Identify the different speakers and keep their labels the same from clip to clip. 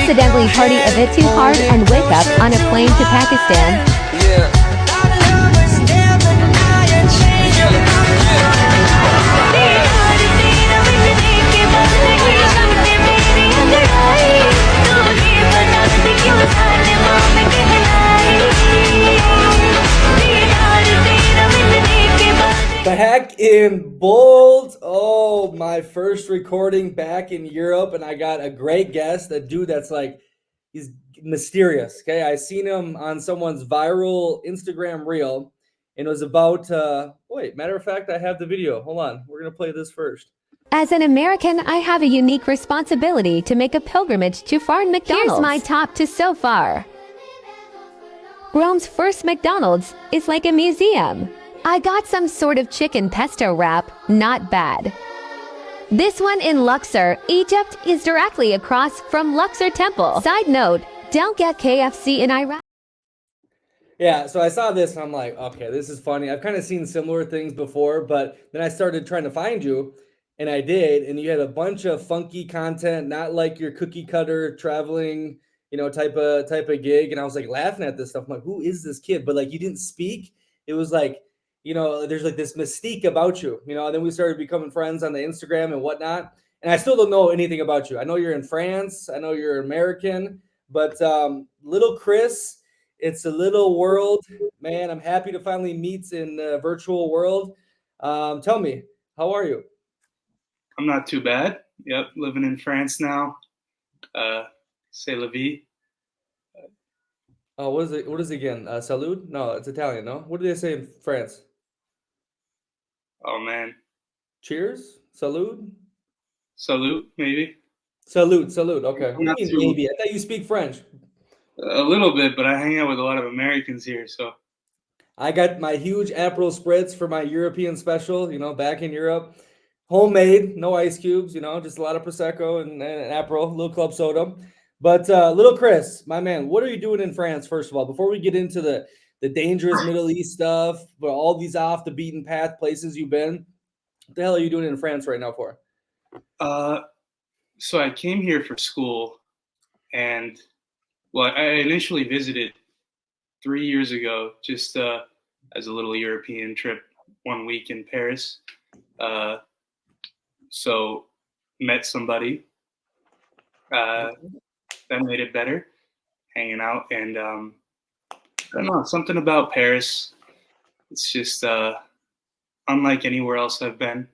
Speaker 1: accidentally party a bit too hard and wake up on a plane to Pakistan?
Speaker 2: Back in bold. Oh, my first recording back in Europe, and I got a great guest, a dude that's like, he's mysterious. Okay, I seen him on someone's viral Instagram reel, and it was about. Wait, matter of fact, I have the video. Hold on, we're gonna play this first.
Speaker 1: As an American, I have a unique responsibility to make a pilgrimage to foreign McDonald's. Here's my top to so far. Rome's first McDonald's is like a museum. I got some sort of chicken pesto wrap, not bad. This one in Luxor, Egypt is directly across from Luxor Temple. Side note, don't get KFC in Iraq.
Speaker 2: Yeah, so I saw this and I'm like, okay, this is funny. I've kind of seen similar things before, but then I started trying to find you, and I did, and you had a bunch of funky content, not like your cookie cutter traveling, type of gig. And I was like laughing at this stuff. I'm like, who is this kid? But like you didn't speak. It was like, there's like this mystique about you, and then we started becoming friends on the Instagram and whatnot. And I still don't know anything about you. I know you're in France. I know you're American, but little Chris, it's a little world, man. I'm happy to finally meet in the virtual world. Tell me, how are you?
Speaker 3: I'm not too bad. Yep, living in France now. C'est la vie.
Speaker 2: Oh, what is it? What is it again? Salud? No, it's Italian, no? What do they say in France?
Speaker 3: Oh man,
Speaker 2: Cheers? Salud?
Speaker 3: salute maybe.
Speaker 2: Salute. Okay.
Speaker 3: I'm
Speaker 2: What
Speaker 3: not
Speaker 2: do you
Speaker 3: too
Speaker 2: mean, maybe? I thought you speak French.
Speaker 3: a little bit, but I hang out with a lot of Americans here, so
Speaker 2: I got my huge Aperol spritz for my European special, back in Europe. Homemade, no ice cubes, just a lot of Prosecco and Aperol, little club soda. But little Chris, my man, what are you doing in France, first of all? Before we get into the dangerous Middle East stuff, but all these off the beaten path places you've been, what the hell are you doing in France right now for?
Speaker 3: uh, so I came here for school, and well, I initially visited 3 years ago, just as a little European trip, 1 week in Paris. Uh, so met somebody. That made it better, hanging out, and I don't know, something about Paris. It's just unlike anywhere else I've been.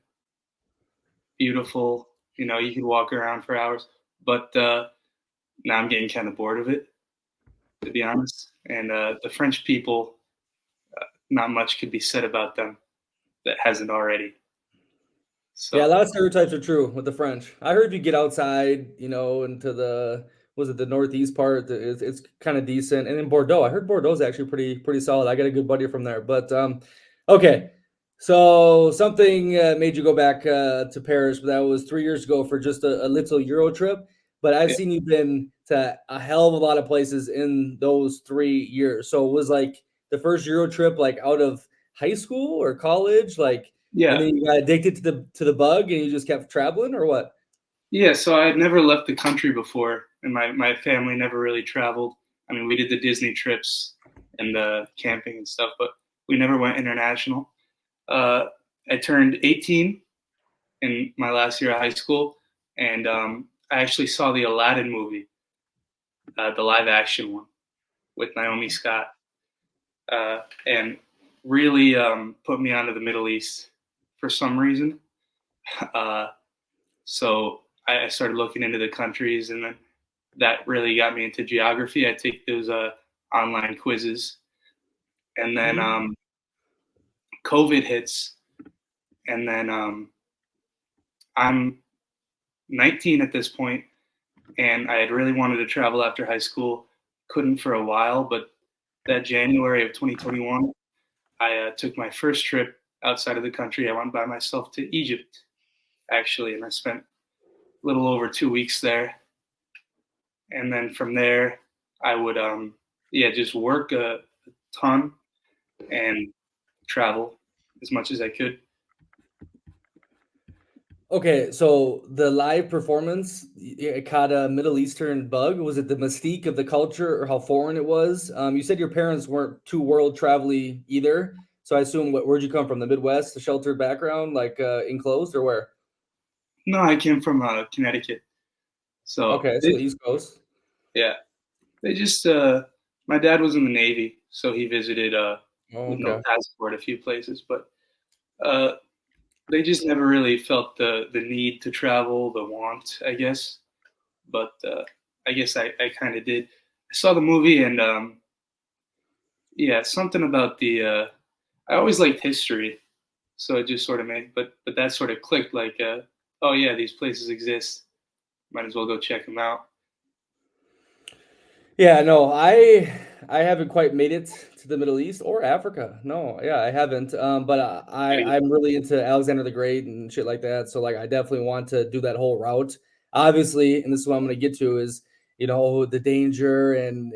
Speaker 3: Beautiful, you could walk around for hours, but now I'm getting kind of bored of it, to be honest. And the French people, not much could be said about them that hasn't already. So
Speaker 2: Yeah, a lot of stereotypes are true with the French. I heard if you get outside, into the northeast part, it's kind of decent. And in Bordeaux, I heard Bordeaux is actually pretty solid. I got a good buddy from there. But okay, so something made you go back to Paris, but that was 3 years ago for just a little Euro trip. But I've
Speaker 3: yeah,
Speaker 2: seen you've been to a hell of a lot of places in those 3 years. So it was like the first Euro trip, like out of high school or college, like. And
Speaker 3: yeah,
Speaker 2: then you got addicted to the bug and you just kept traveling, or what?
Speaker 3: yeah. So I had never left the country before, and my family never really traveled. I mean, we did the Disney trips and the camping and stuff, but we never went international. Uh, I turned 18 in my last year of high school, and I actually saw the Aladdin movie, the live action one with Naomi Scott, and really put me onto the Middle East for some reason. Uh, so I started looking into the countries, and then that really got me into geography. I take those online quizzes, and then
Speaker 2: Mhm.
Speaker 3: COVID hits, and then I'm 19 at this point, and I had really wanted to travel after high school. Couldn't for a while, but that January of 2021, I took my first trip outside of the country. I went by myself to Egypt, actually, and I spent a little over 2 weeks there. And then from there, I would, just work a ton and travel as much as I could.
Speaker 2: Okay, so the live performance, it caught a Middle Eastern bug. Was it the mystique of the culture or how foreign it was? You said your parents weren't too world travel-y either. So I assume where'd you come from? The Midwest, the sheltered background, like enclosed or where?
Speaker 3: No, I came from Connecticut, so
Speaker 2: Okay, so the East Coast.
Speaker 3: yeah, they just my dad was in the Navy, so he visited
Speaker 2: Oh,
Speaker 3: with no
Speaker 2: okay.
Speaker 3: passport a few places, but uh, they just never really felt the need to travel, the want, I guess. But I guess I kind of did. I saw the movie and yeah, something about the I always liked history, so it just sort of made but that sort of clicked like oh yeah, these places exist. Might as well go check them out.
Speaker 2: Yeah, no, I haven't quite made it to the Middle East or Africa. No, yeah, I haven't. But I'm really into Alexander the Great and shit like that. So like, I definitely want to do that whole route. Obviously, and this is what I'm going to get to is the danger and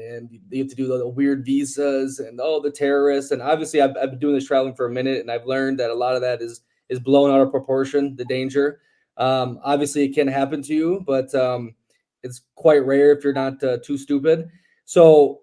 Speaker 2: you have to do the weird visas and the terrorists and obviously I've been doing this traveling for a minute and I've learned that a lot of that is blown out of proportion. The danger, obviously, it can happen to you, but it's quite rare if you're not too stupid. So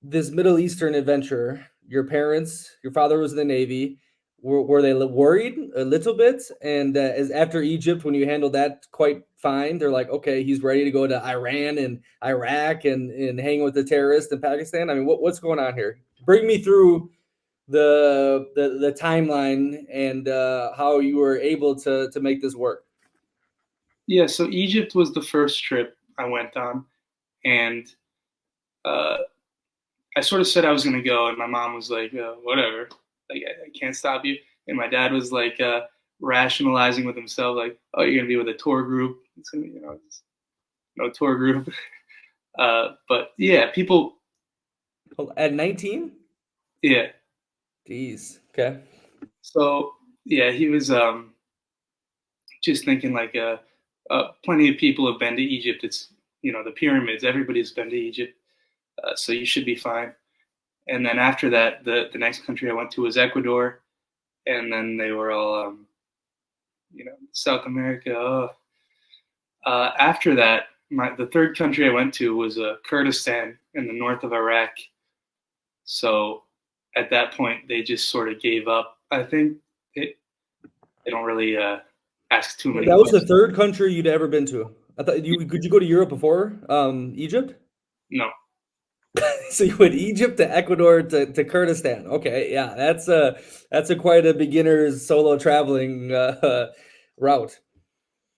Speaker 2: this Middle Eastern adventure, your parents, your father was in the Navy. Were they worried a little bit? And as after Egypt, when you handled that quite fine, they're like, okay, he's ready to go to Iran and Iraq and hang with the terrorists in Pakistan. I mean, what's going on here? Bring me through the timeline and how you were able to make this work.
Speaker 3: Yeah, so Egypt was the first trip I went on, and uh, I sort of said I was going to go, and my mom was like, "Whatever, like I can't stop you." And my dad was like rationalizing with himself, like, "Oh, you're going to be with a tour group. It's going to be, no tour group." But yeah, people,
Speaker 2: At 19?
Speaker 3: yeah.
Speaker 2: Jeez. Okay.
Speaker 3: So yeah, he was just thinking like, plenty of people have been to Egypt. It's the pyramids. Everybody's been to Egypt, so you should be fine. And then after that, the next country I went to was Ecuador, and then they were all South America. Oh. After that, the third country I went to was Kurdistan in the north of Iraq. So at that point, they just sort of gave up. I think they don't really ask too many
Speaker 2: That was the
Speaker 3: questions.
Speaker 2: third country you'd ever been to. I thought you could you go to Europe before Egypt?
Speaker 3: No,
Speaker 2: So you went Egypt to Ecuador to Kurdistan. Okay, yeah, that's a quite a beginner's solo traveling route.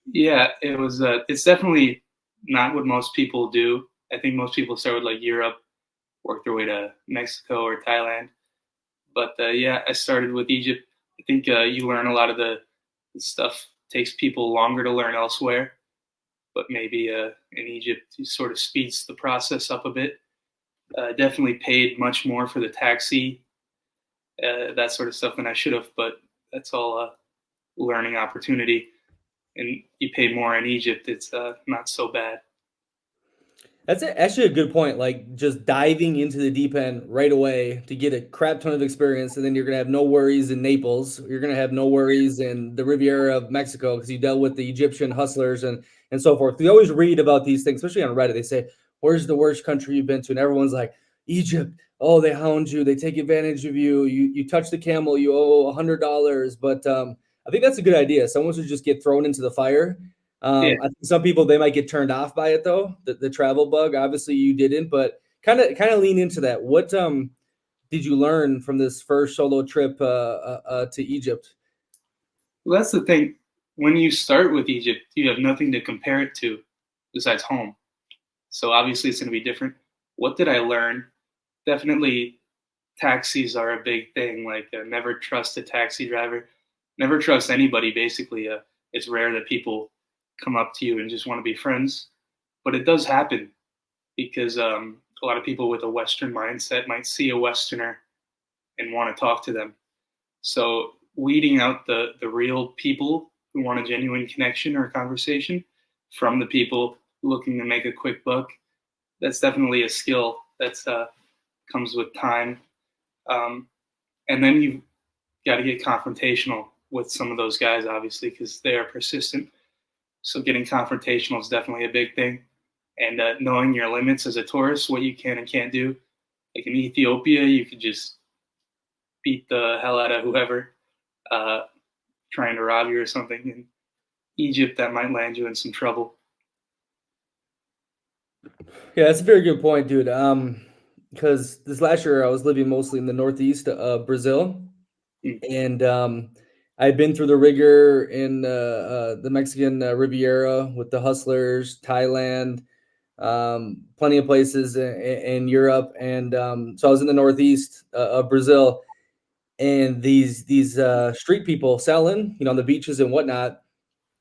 Speaker 3: yeah, it was. It's definitely not what most people do. I think most people start with like Europe, work their way to Mexico or Thailand. But yeah, I started with Egypt. I think you learn a lot of the stuff takes people longer to learn elsewhere, but maybe in Egypt, it sort of speeds the process up a bit. Definitely paid much more for the taxi, that sort of stuff than I should have, but that's all a learning opportunity. And you pay more in Egypt, it's not so bad.
Speaker 2: Actually a good point. Like just diving into the deep end right away to get a crap ton of experience, and then you're gonna have no worries in Naples. You're gonna have no worries in the Riviera of Mexico because you dealt with the Egyptian hustlers and so forth. We always read about these things, especially on Reddit. They say, "Where's the worst country you've been to?" And everyone's like, "Egypt." Oh, they hound you. They take advantage of you. You touch the camel, you owe $100. But I think that's a good idea. Someone should just get thrown into the fire.
Speaker 3: Yeah,
Speaker 2: I think some people they might get turned off by it though. The travel bug. Obviously, you didn't, but kind of lean into that. What did you learn from this first solo trip to Egypt?
Speaker 3: well, that's the thing. When you start with Egypt, you have nothing to compare it to besides home. So obviously, it's going to be different. What did I learn? Definitely, taxis are a big thing. Like, never trust a taxi driver. Never trust anybody. Basically, it's rare that people come up to you and just want to be friends, but it does happen because a lot of people with a Western mindset might see a Westerner and want to talk to them. So weeding out the real people who want a genuine connection or conversation from the people looking to make a quick buck, that's definitely a skill that's comes with time. Um, and then you've got to get confrontational with some of those guys, obviously, because they are persistent. So getting confrontational is definitely a big thing. And knowing your limits as a tourist, what you can and can't do. Like in Ethiopia, you could just beat the hell out of whoever uh, trying to rob you or something. In Egypt, that might land you in some trouble.
Speaker 2: Yeah, that's a very good point, dude. Because this last year I was living mostly in the northeast of Brazil,
Speaker 3: Mm.
Speaker 2: and I'd been through the rigor in the Mexican Riviera with the hustlers, Thailand, plenty of places in Europe, and so I was in the northeast of Brazil, and these street people selling, on the beaches and whatnot,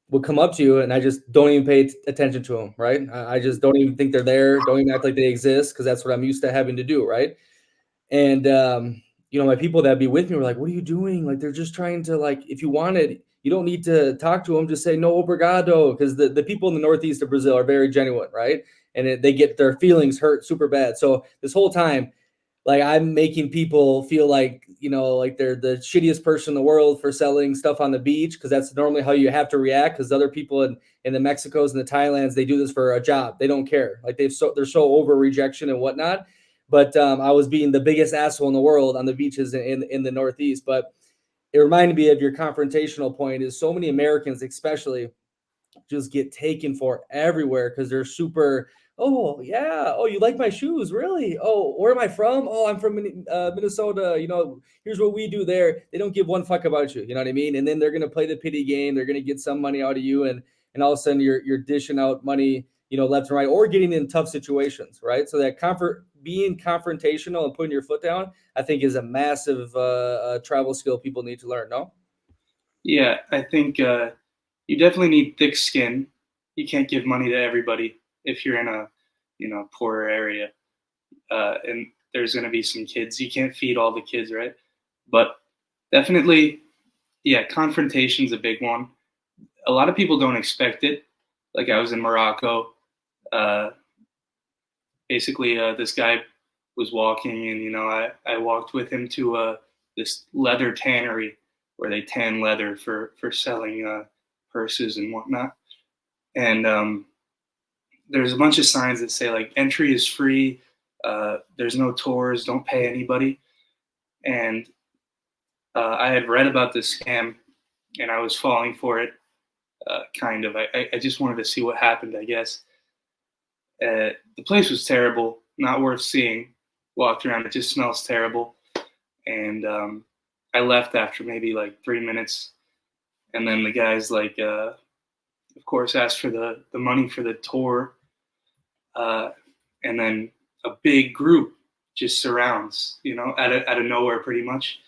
Speaker 2: would come up to you, and I just don't even pay attention to them, right? I just don't even think they're there, don't even act like they exist, because that's what I'm used to having to do, right? And my people that be with me were like, "What are you doing? Like, they're just trying to, like, if you wanted, you don't need to talk to them. Just say no obrigado," because the people in the northeast of Brazil are very genuine, right? And they get their feelings hurt super bad. So this whole time, like, I'm making people feel like, like they're the shittiest person in the world for selling stuff on the beach, because that's normally how you have to react, because other people in the Mexicos and the Thailands, they do this for a job. They don't care. Like, they're so over rejection and whatnot. But I was being the biggest asshole in the world on the beaches in the Northeast. But it reminded me of your confrontational point, is so many Americans especially just get taken for everywhere because they're super. Oh yeah, oh, you like my shoes, really? Oh, where am I from? Oh, I'm from Minnesota. Here's what we do there. They don't give one fuck about you, you know what I mean? And then they're gonna play the pity game. They're gonna get some money out of you, and all of a sudden you're dishing out money, left and right, or getting in tough situations, right? So that being confrontational and putting your foot down, I think, is a massive travel skill people need to learn. No.
Speaker 3: Yeah, I think you definitely need thick skin. You can't give money to everybody if you're in a poorer area, and there's going to be some kids. You can't feed all the kids, right? But definitely, yeah, confrontation's a big one. A lot of people don't expect it. Like I was in Morocco. Uh, Basically, this guy was walking, and I walked with him to this leather tannery where they tan leather for selling purses and whatnot. And there's a bunch of signs that say like entry is free, there's no tours, don't pay anybody. And I had read about this scam, and I was falling for it. Kind of. I just wanted to see what happened, I guess. The place was terrible, not worth seeing. Walked around, it just smells terrible. And I left after maybe like 3 minutes. And then the guys, like, of course, asked for the money for the tour. And then a big group just surrounds, out of nowhere pretty much.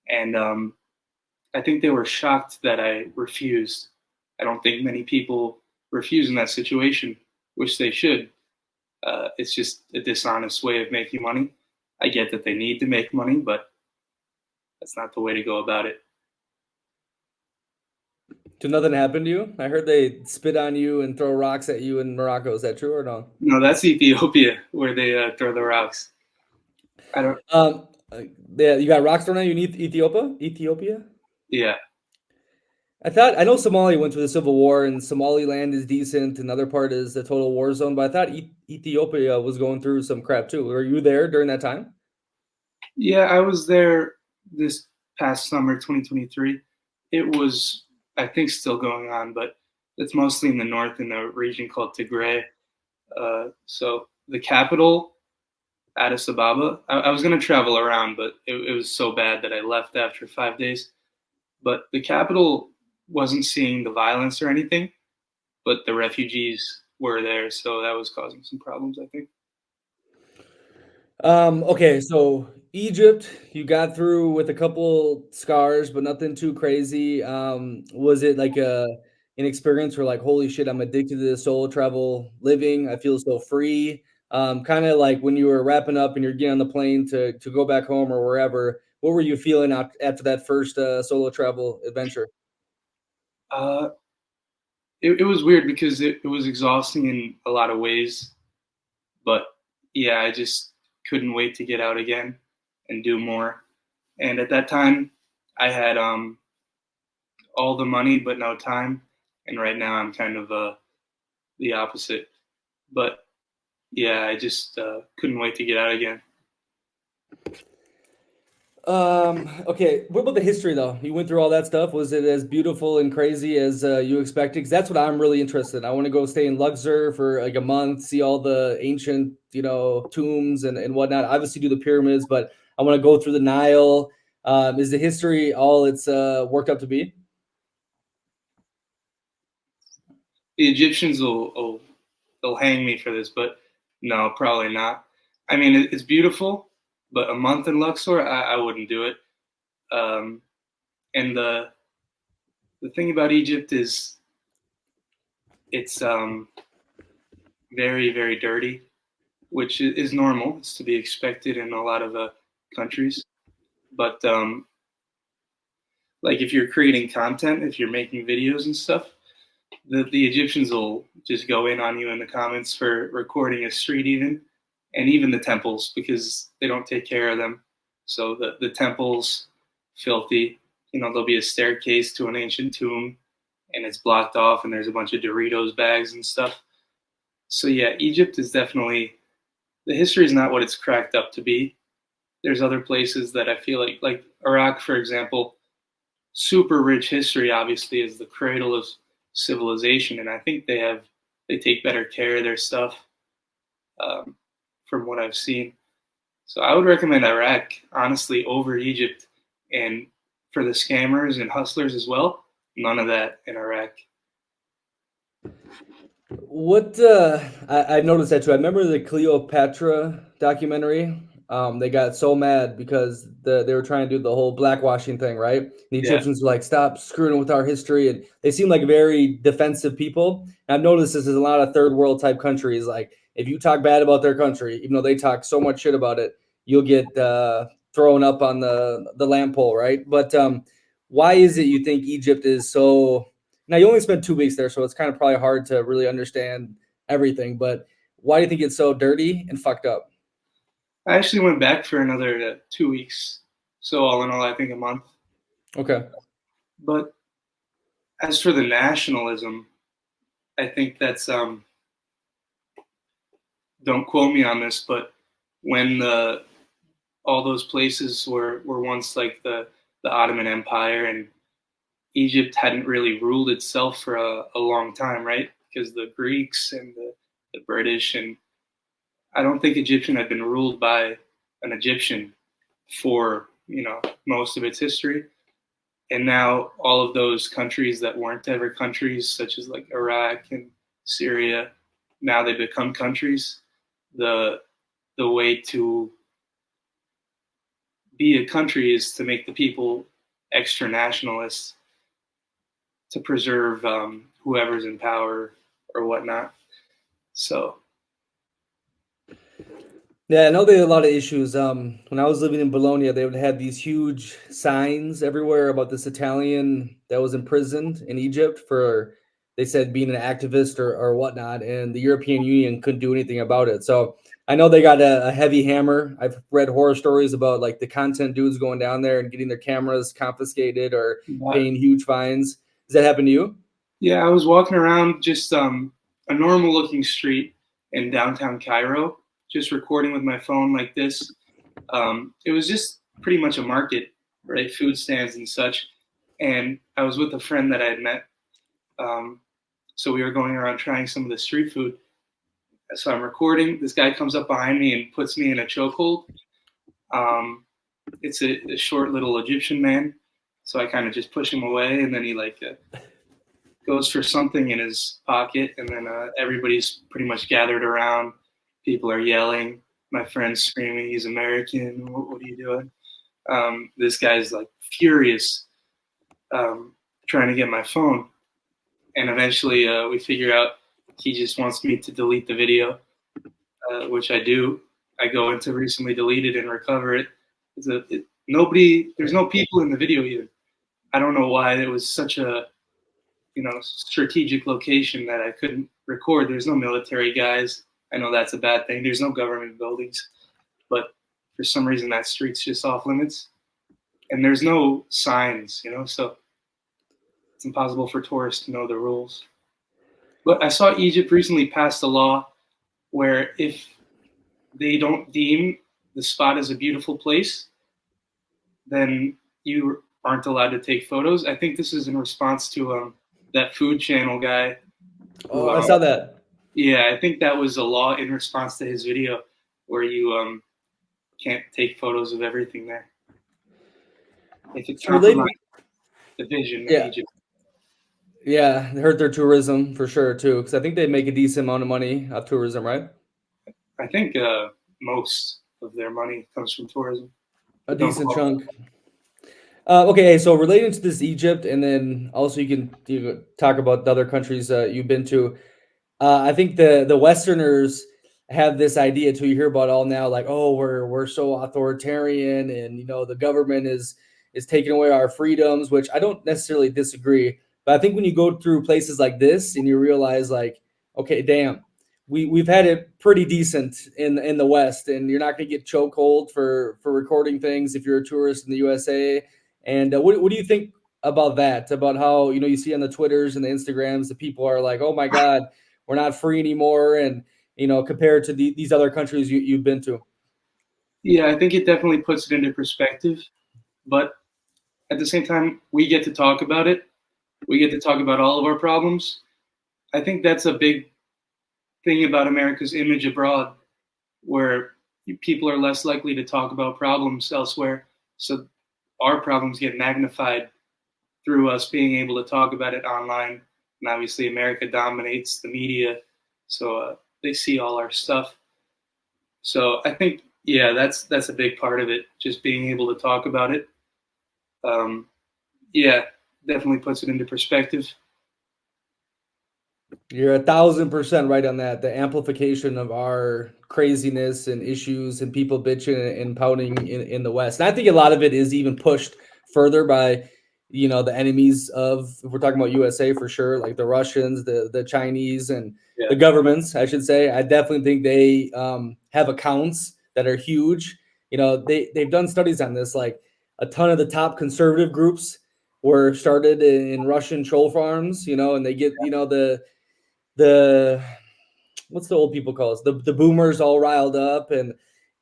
Speaker 3: And I think they were shocked that I refused. I don't think many people refuse in that situation, which they should. It's just a dishonest way of making money. I get that they need to make money, but that's not the way to go about it.
Speaker 2: Did nothing happen to you? I heard they spit on you and throw rocks at you in Morocco. Is that true or no?
Speaker 3: No, that's Ethiopia where they throw the rocks. I don't.
Speaker 2: Um, yeah, you got rocks thrown at you in Ethiopia? Ethiopia?
Speaker 3: Yeah,
Speaker 2: I know Somalia went through the civil war, and Somaliland is decent. Another part is the total war zone. But I thought Ethiopia was going through some crap too. Were you there during that time?
Speaker 3: yeah. I was there this past summer, 2023. It was, I think, still going on, but it's mostly in the north in a region called Tigray. So the capital, Addis Ababa. I was going to travel around, but it was so bad that I left after 5 days. But the capital wasn't seeing the violence or anything, but the refugees were there, so that was causing some problems, I think.
Speaker 2: Okay, so Egypt, you got through with a couple scars, but nothing too crazy. Was it like an experience where, like, holy shit, I'm addicted to this solo travel living. I feel so free. Kind of like when you were wrapping up and you're getting on the plane to go back home or wherever. What were you feeling after that first solo travel adventure?
Speaker 3: Uh, it was weird because it was exhausting in a lot of ways, but yeah, I just couldn't wait to get out again and do more. And at that time, I had all the money but no time, and right now I'm kind of the opposite. But yeah, I just couldn't wait to get out again.
Speaker 2: Okay, what about the history though? You went through all that stuff. Was it as beautiful and crazy as you expected? Because that's what I'm really interested in. I want to go stay in Luxor for like a month, see all the ancient, tombs and whatnot. Obviously, do the pyramids, but I want to go through the Nile. Is the history all it's worked up to be?
Speaker 3: The Egyptians will they'll hang me for this, but no, probably not. I mean, it's beautiful, but a month in Luxor, I wouldn't do it. Um, and the thing about Egypt is it's very very dirty, which is normal. It's to be expected in a lot of countries. But like if you're creating content, if you're making videos and stuff, the Egyptians will just go in on you in the comments for recording a street, and even the temples, because they don't take care of them. So the temples, filthy. There'll be a staircase to an ancient tomb, and it's blocked off, and there's a bunch of Doritos bags and stuff. So yeah, Egypt is definitely, the history is not what it's cracked up to be. There's other places that I feel like Iraq, for example, super rich history. Obviously, is the cradle of civilization, and I think they take better care of their stuff, from what I've seen. So I would recommend Iraq, honestly, over Egypt. And for the scammers and hustlers as well, none of that in Iraq.
Speaker 2: What I've noticed that too. I remember the Cleopatra documentary. They got so mad because they were trying to do the whole blackwashing thing, right? The
Speaker 3: Yeah.
Speaker 2: Egyptians were like, "Stop screwing with our history," and they seem like very defensive people. And I've noticed this is a lot of third world type countries. Like, if you talk bad about their country, even though they talk so much shit about it, you'll get thrown up on the lamp pole, right? But why is it you think Egypt is so? Now you only spent 2 weeks there, so it's kind of probably hard to really understand everything. But why do you think it's so dirty and fucked up?
Speaker 3: I actually went back for another 2 weeks. So all in all, I think a month.
Speaker 2: Okay.
Speaker 3: But as for the nationalism, I think that's don't quote me on this, but when all those places were once like the Ottoman Empire, and Egypt hadn't really ruled itself for a long time, right? Because the Greeks and the British, and I don't think Egyptian had been ruled by an Egyptian for most of its history. And now all of those countries that weren't ever countries, such as like Iraq and Syria, now they become countries. The way to be a country is to make the people extra nationalists, to preserve whoever's in power or whatnot. So
Speaker 2: Yeah, I know they had a lot of issues. When I was living in Bologna, they would have these huge signs everywhere about this Italian that was imprisoned in Egypt for, they said, being an activist or whatnot, and the European Union couldn't do anything about it. So I know they got a heavy hammer. I've read horror stories about like the content dudes going down there and getting their cameras confiscated or paying huge fines. Does that happen to you?
Speaker 3: yeah, I was walking around just a normal looking street in downtown Cairo, just recording with my phone like this. It was just pretty much a market, right? Food stands and such. And I was with a friend that I had met. So we were going around trying some of the street food. So I'm recording. This guy comes up behind me and puts me in a chokehold. It's a short little Egyptian man. So I kind of just push him away, and then he goes for something in his pocket, and then everybody's pretty much gathered around. People are yelling. My friend's screaming, "He's American! What are you doing?" This guy's like furious, trying to get my phone, and eventually we figure out he just wants me to delete the video, which I do. I go into recently deleted and recover it. There's no people in the video even. I don't know why it was such a strategic location that I couldn't record. There's no military guys. I know that's a bad thing. There's no government buildings, but for some reason that street's just off limits, and there's no signs, so it's impossible for tourists to know the rules. But I saw Egypt recently passed a law where if they don't deem the spot as a beautiful place, then you aren't allowed to take photos. I think this is in response to that food channel guy.
Speaker 2: Oh,
Speaker 3: Who,
Speaker 2: I saw that.
Speaker 3: yeah, I think that was a law in response to his video where you can't take photos of everything there. If it
Speaker 2: So related,
Speaker 3: compromises the vision of
Speaker 2: yeah,
Speaker 3: Egypt.
Speaker 2: yeah, it hurt their tourism for sure too, because I think they make a decent amount of money off tourism, right?
Speaker 3: I think most of their money comes from tourism.
Speaker 2: A
Speaker 3: But don't
Speaker 2: decent
Speaker 3: quote me.
Speaker 2: chunk. Okay, so relating to this Egypt, and then also you can talk about the other countries you've been to. I think the Westerners have this idea too. You hear about all now, like, oh, we're so authoritarian, and the government is taking away our freedoms, which I don't necessarily disagree. But I think when you go through places like this and you realize, like, okay, damn, we've had it pretty decent in the West, and you're not going to get chokehold for recording things if you're a tourist in the USA. And what do you think about that? About how you see on the Twitters and the Instagrams, the people are like, oh my God, we're not free anymore, and compared to these other countries you've been to.
Speaker 3: Yeah, I think it definitely puts it into perspective. But at the same time, we get to talk about it. We get to talk about all of our problems. I think that's a big thing about America's image abroad, where people are less likely to talk about problems elsewhere. So our problems get magnified through us being able to talk about it online. And obviously, America dominates the media, so they see all our stuff. So I think, yeah, that's a big part of it. Just being able to talk about it. Um, yeah, definitely puts it into perspective.
Speaker 2: You're 1,000% right on that. The amplification of our craziness and issues and people bitching and pouting in the West. And I think a lot of it is even pushed further by, the enemies of, if we're talking about USA for sure, like the Russians, the Chinese, and
Speaker 3: Yeah,
Speaker 2: the governments, I should say. I definitely think they have accounts that are huge. They've done studies on this. Like a ton of the top conservative groups were started in Russian troll farms, and they get, the what's the old people call us, the boomers all riled up, and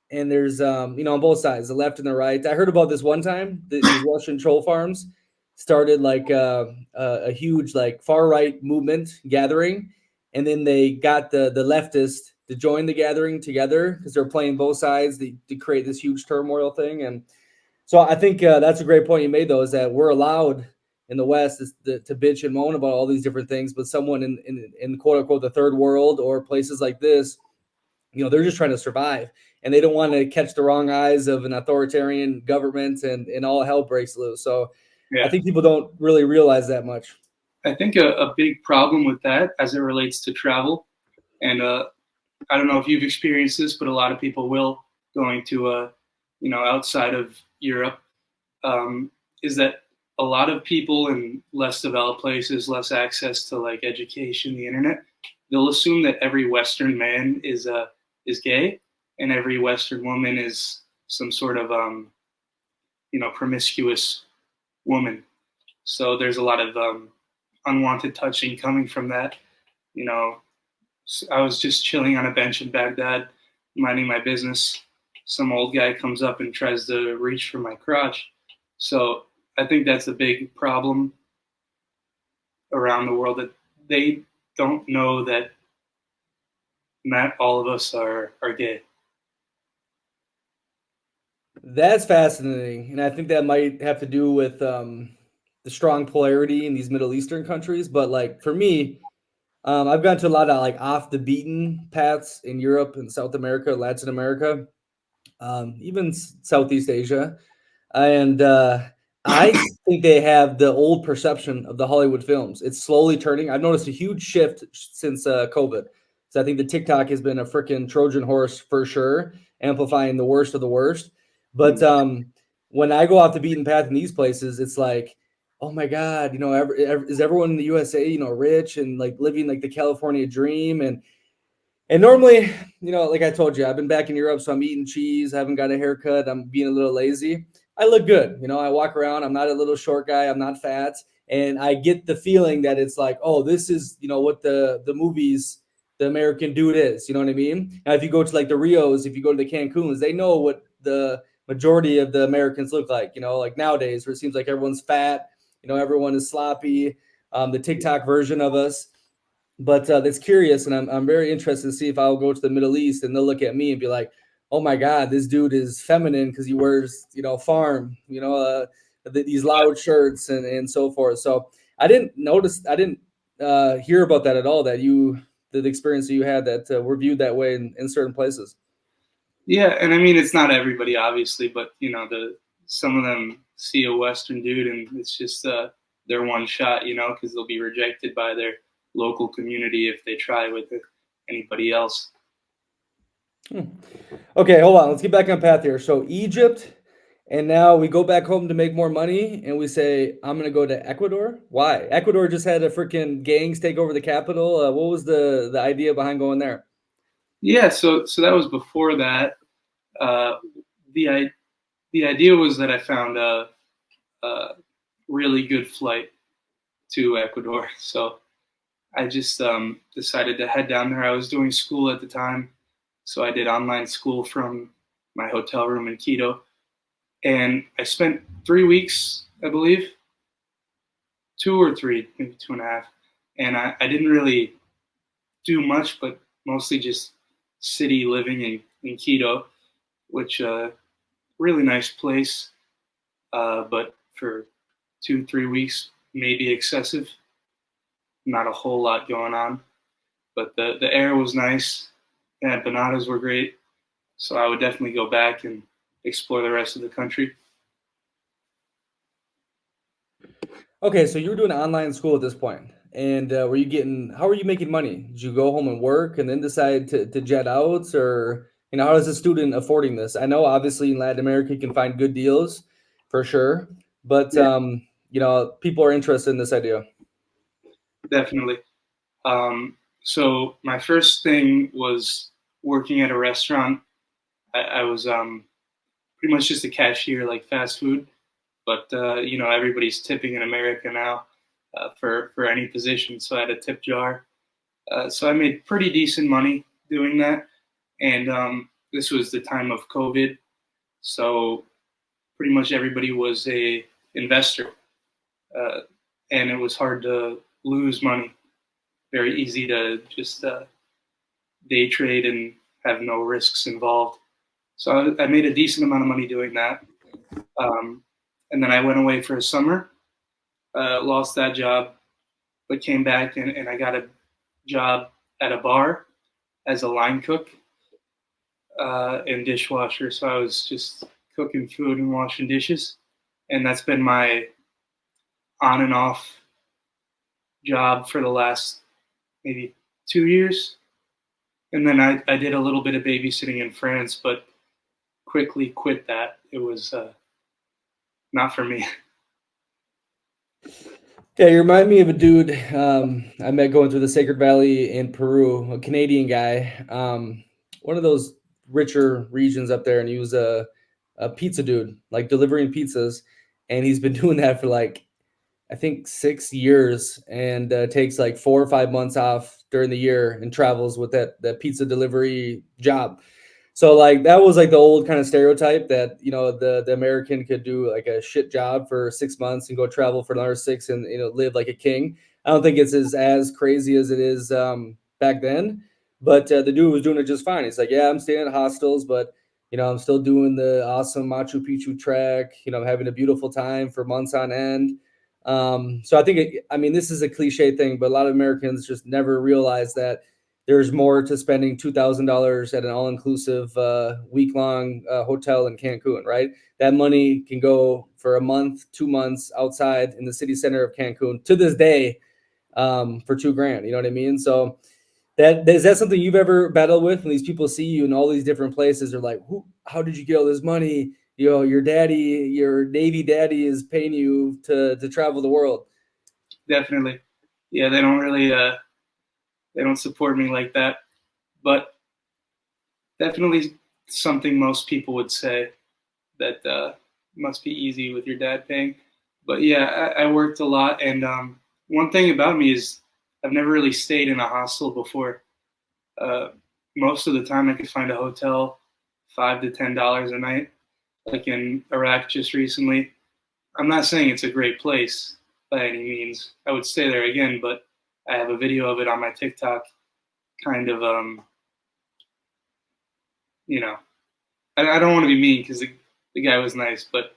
Speaker 2: there's on both sides, the left and the right. I heard about this one time. These Russian troll farms started like a huge like far right movement gathering, and then they got the leftists to join the gathering together because they're playing both sides to create this huge turmoil thing. And so I think that's a great point you made, though, is that we're allowed in the West to bitch and moan about all these different things, but someone in quote unquote the third world or places like this, they're just trying to survive, and they don't want to catch the wrong eyes of an authoritarian government, and all hell breaks loose. So I
Speaker 3: yeah.
Speaker 2: think people don't really realize that much.
Speaker 3: I think a big problem with that as it relates to travel, and I don't know if you've experienced this, but a lot of people will going to outside of Europe, is that a lot of people in less developed places, less access to like education, the internet, they'll assume that every Western man is gay, and every Western woman is some sort of promiscuous woman. So there's a lot of unwanted touching coming from that. You know, I was just chilling on a bench in Baghdad, minding my business. Some old guy comes up and tries to reach for my crotch. So I think that's a big problem around the world, that they don't know that not all of us are gay.
Speaker 2: That's fascinating, and I think that might have to do with the strong polarity in these Middle Eastern countries. But like for me, I've gone to a lot of like off the beaten paths in Europe and South America, Latin America, even Southeast Asia. And I think they have the old perception of the Hollywood films. It's slowly turning. I've noticed a huge shift since COVID. So I think the TikTok has been a freaking Trojan horse for sure, amplifying the worst of the worst. But when I go off the beaten path in these places, it's like, oh my God, is everyone in the USA, rich and like living like the California dream? And normally, like I told you, I've been back in Europe, so I'm eating cheese. I haven't got a haircut. I'm being a little lazy. I look good. I walk around. I'm not a little short guy. I'm not fat. and I get the feeling that it's like, oh, this is, you know, what the movies, the American dude is. You know what I mean? Now, if you go to like the Rios, if you go to the Cancuns, they know what the majority of the Americans look like. You know, like nowadays, where it seems like everyone's fat. You know, everyone is sloppy. The TikTok version of us. But that's curious, and I'm very interested to see if I'll go to the Middle East and they'll look at me and be like, "Oh my God, this dude is feminine because he wears, you know, farm, you know, these loud shirts and so forth." So I didn't hear about that at all. That the experience that you had that were viewed that way in certain places.
Speaker 3: Yeah, and I mean it's not everybody obviously, but you know some of them see a Western dude and it's just their one shot, you know, because they'll be rejected by their local community if they try with anybody else.
Speaker 2: Okay, hold on. Let's get back on path here. So Egypt, and now we go back home to make more money, and we say, "I'm gonna go to Ecuador." Why? Ecuador just had a freaking gangs take over the capital. What was the idea behind going there?
Speaker 3: Yeah, so that was before that. Uh, the the idea was that I found a really good flight to Ecuador, so I just decided to head down there. I was doing school at the time, so I did online school from my hotel room in Quito, and I spent 3 weeks, I believe, 2 or 3, maybe 2.5, and I didn't really do much, but mostly just city living in Quito, which really nice place, but for 2 3 weeks maybe excessive. Not a whole lot going on, but the air was nice. And empanadas were great, so I would definitely go back and explore the rest of the country.
Speaker 2: Okay, so you were doing online school at this point, and were you getting? How were you making money? Did you go home and work, and then decide to jet out, or you know, how is a student affording this? I know obviously in Latin America you can find good deals, for sure, but
Speaker 3: Yeah,
Speaker 2: you know, people are interested in this idea.
Speaker 3: definitely. So my first thing was working at a restaurant. I was pretty much just a cashier, like fast food. But you know, everybody's tipping in America now for any position. So I had a tip jar. So I made pretty decent money doing that. And this was the time of COVID, so pretty much everybody was a investor, uh, and it was hard to lose money. Very easy to just day trade and have no risks involved. So I made a decent amount of money doing that. Um, and then I went away for a summer, lost that job, but came back and I got a job at a bar as a line cook and dishwasher. So I was just cooking food and washing dishes. And that's been my on and off job for the last maybe 2 years. And then I did a little bit of babysitting in France, but quickly quit that. It was not for me.
Speaker 2: Yeah, you remind me of a dude I met going through the Sacred Valley in Peru, a Canadian guy, one of those richer regions up there, and he was a pizza dude, like delivering pizzas, and he's been doing that for like I think 6 years, and takes like 4 or 5 months off during the year and travels with that pizza delivery job. So like that was like the old kind of stereotype that you know the American could do like a shit job for 6 months and go travel for another six and you know live like a king. I don't think it's as crazy as it is back then, but the dude was doing it just fine. He's like, yeah, I'm staying at hostels, but you know I'm still doing the awesome Machu Picchu trek. You know, I'm having a beautiful time for months on end. So I think I mean this is a cliche thing, but a lot of Americans just never realize that there's more to spending $2,000 at an all-inclusive week-long hotel in Cancun, right? That money can go for a month, 2 months outside in the city center of Cancun to this day for $2,000. You know what I mean? So that is that something you've ever battled with when these people see you in all these different places? They're like, how did you get all this money? You know, your daddy, your Navy daddy is paying you to travel the world.
Speaker 3: Definitely. Yeah, they don't support me like that. But definitely something most people would say that must be easy with your dad paying. But yeah, I worked a lot, and one thing about me is I've never really stayed in a hostel before. Uh, Most of the time, I could find a hotel $5 to $10 a night, like in Iraq just recently. I'm not saying it's a great place by any means. I would stay there again, but I have a video of it on my TikTok. Kind of, you know, I don't want to be mean because the guy was nice, but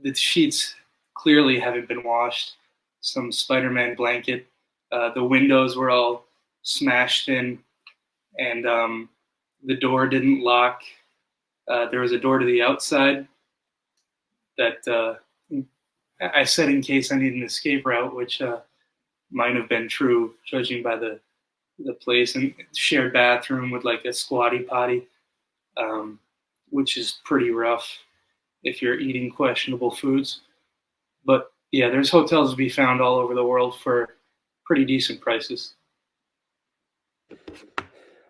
Speaker 3: the sheets clearly haven't been washed. Some Spider-Man blanket. The windows were all smashed in, and the door didn't lock. There was a door to the outside that I said in case I need an escape route, which might have been true judging by the place, and shared bathroom with like a squatty potty, um, which is pretty rough if you're eating questionable foods. But yeah, there's hotels to be found all over the world for pretty decent prices.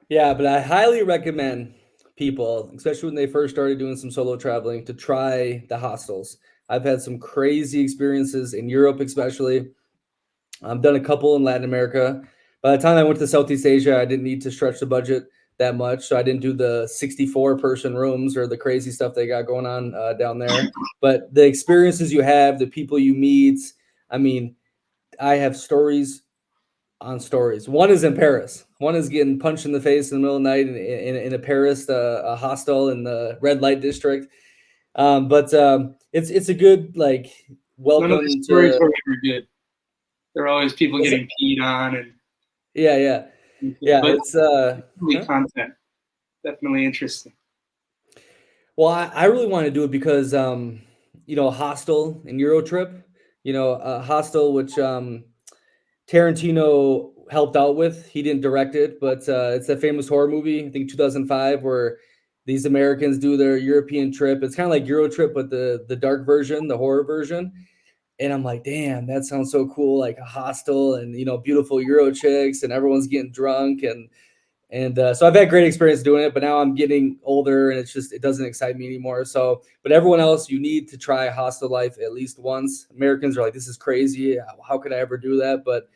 Speaker 2: Yeah, but I highly recommend people, especially when they first started doing some solo traveling, to try the hostels. I've had some crazy experiences in Europe, especially. I've done a couple in Latin America. By the time I went to Southeast Asia, I didn't need to stretch the budget that much, so I didn't do the 64-person rooms or the crazy stuff they got going on down there. But the experiences you have, the people you meet, I mean, I have stories on stories. One is in Paris. One is getting punched in the face in the middle of the night in a Paris a hostel in the red light district. But it's a good like
Speaker 3: None of the
Speaker 2: welcome
Speaker 3: stories
Speaker 2: to
Speaker 3: were ever good. There are always people
Speaker 2: what's
Speaker 3: getting peed on, and
Speaker 2: yeah. Yeah,
Speaker 3: but
Speaker 2: it's
Speaker 3: definitely
Speaker 2: huh?
Speaker 3: content, definitely interesting.
Speaker 2: Well, I really want to do it because Hostel and Eurotrip, Hostel, which Tarantino helped out with. He didn't direct it, but it's a famous horror movie, I think 2005, where these Americans do their European trip. It's kind of like Euro Trip, but the dark version, the horror version. And I'm like, damn, that sounds so cool, like a hostel and beautiful Euro chicks, and everyone's getting drunk and so I've had great experience doing it, but now I'm getting older and it doesn't excite me anymore. So, but everyone else, you need to try hostel life at least once. Americans are like, this is crazy. How could I ever do that? But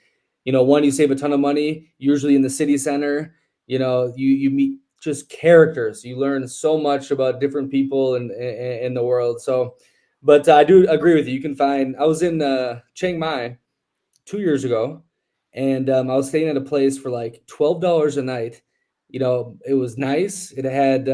Speaker 2: one, you save a ton of money, usually in the city center. You meet just characters. You learn so much about different people in the world. So, but I do agree with you. You can find. I was in Chiang Mai 2 years ago, and I was staying at a place for like $12 a night. It was nice. It had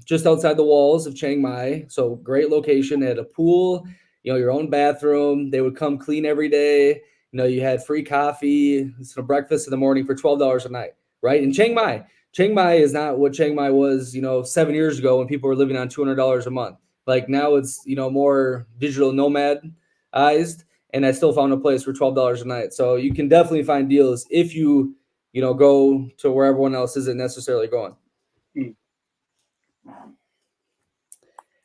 Speaker 2: just outside the walls of Chiang Mai, so great location. It had a pool, your own bathroom. They would come clean every day. You had free coffee, some breakfast in the morning for $12 a night, right? In Chiang Mai, Chiang Mai is not what Chiang Mai was, 7 years ago when people were living on $200 a month. Like now, it's more digital nomadized, and I still found a place for $12 a night. So you can definitely find deals if you go to where everyone else isn't necessarily going.
Speaker 3: Hmm.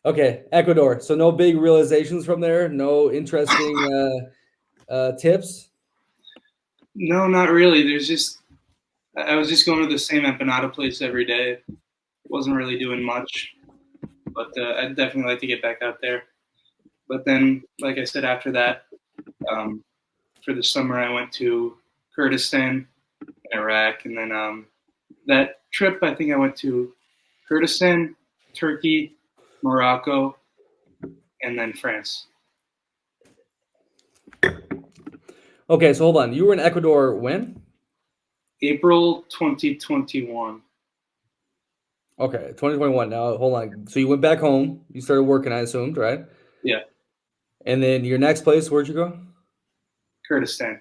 Speaker 2: Okay, Ecuador. So no big realizations from there. No interesting tips.
Speaker 3: No, not really. I was just going to the same empanada place every day. Wasn't really doing much, but I'd definitely like to get back out there. But then, like I said, after that, um, for the summer, I went to Kurdistan, Iraq, and then that trip, I think I went to Kurdistan, Turkey, Morocco, and then France.
Speaker 2: Okay, so hold on. You were in Ecuador when?
Speaker 3: April 2021.
Speaker 2: Okay, 2021. Now hold on. So you went back home. You started working, I assumed, right?
Speaker 3: Yeah,
Speaker 2: And then your next place, where'd you go?
Speaker 3: Kurdistan.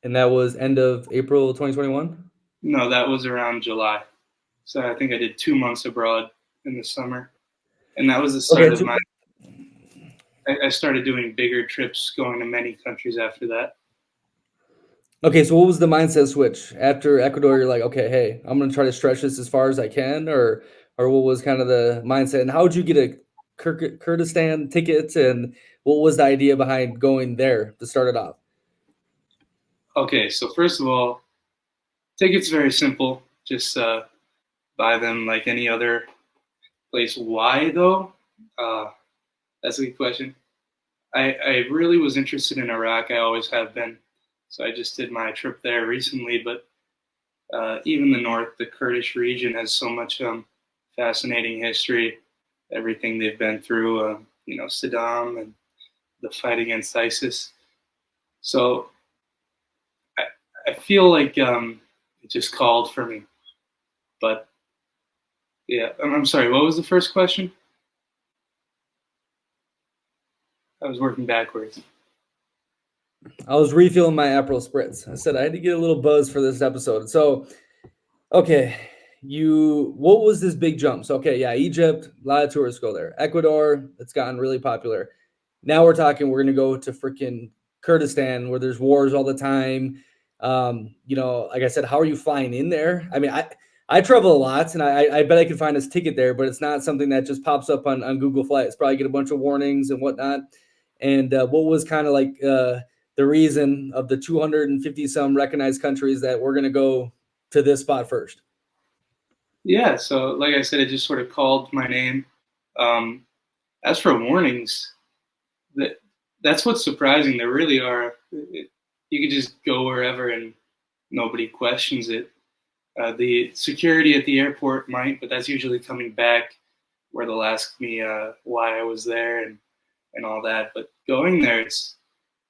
Speaker 2: And that was end of April 2021.
Speaker 3: No, that was around July. So I think I did 2 months abroad in the summer. And that was the start
Speaker 2: Okay,
Speaker 3: of I started doing bigger trips, going to many countries after that.
Speaker 2: Okay, so what was the mindset switch after Ecuador? You're like, okay, hey, I'm gonna try to stretch this as far as I can, or what was kind of the mindset, and how did you get a Kurdistan ticket, and what was the idea behind going there to start it off?
Speaker 3: Okay, so first of all, tickets very simple. Just buy them like any other place. Why though? Uh, that's a good question. I really was interested in Iraq. I always have been. So I just did my trip there recently. But even the north, the Kurdish region, has so much fascinating history. Everything they've been through, Saddam and the fight against ISIS. So I, I feel like it just called for me. But yeah, I'm sorry. What was the first question? I was working backwards.
Speaker 2: I was refilling my Aperol spritz. I said I had to get a little buzz for this episode. So, okay, what was this big jump? So, okay, yeah, Egypt, a lot of tourists go there. Ecuador, it's gotten really popular. Now we're going to go to freaking Kurdistan where there's wars all the time. Like I said, how are you flying in there? I mean, I travel a lot and I bet I could find this ticket there, but it's not something that just pops up on Google Flights. Probably get a bunch of warnings and whatnot. And what was kind of like the reason of the 250 some recognized countries that we're going to go to this spot first?
Speaker 3: Yeah, so like I said, it just sort of called my name. Um, as for warnings, that's what's surprising. There really are. You could just go wherever and nobody questions it. The security at the airport might, but that's usually coming back where they'll ask me why I was there and all that. But going there, it's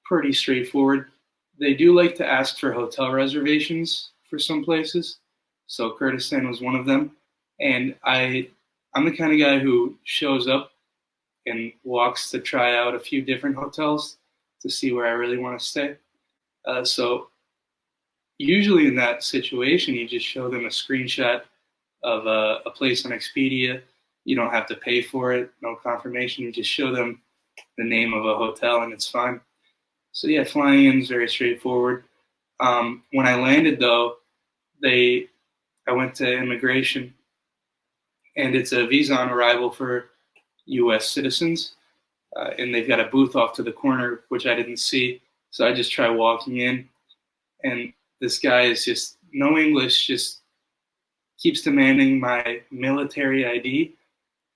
Speaker 3: pretty straightforward. They do like to ask for hotel reservations for some places. So Kurdistan was one of them. And I'm the kind of guy who shows up and walks to try out a few different hotels to see where I really want to stay. So usually in that situation, you just show them a screenshot of a place on Expedia. You don't have to pay for it, no confirmation. You just show them the name of a hotel and it's fine. So yeah, flying in is very straightforward. When I landed though, I went to immigration, and it's a visa on arrival for U.S. citizens, and they've got a booth off to the corner, which I didn't see. So I just try walking in, and this guy is just no English, just keeps demanding my military ID.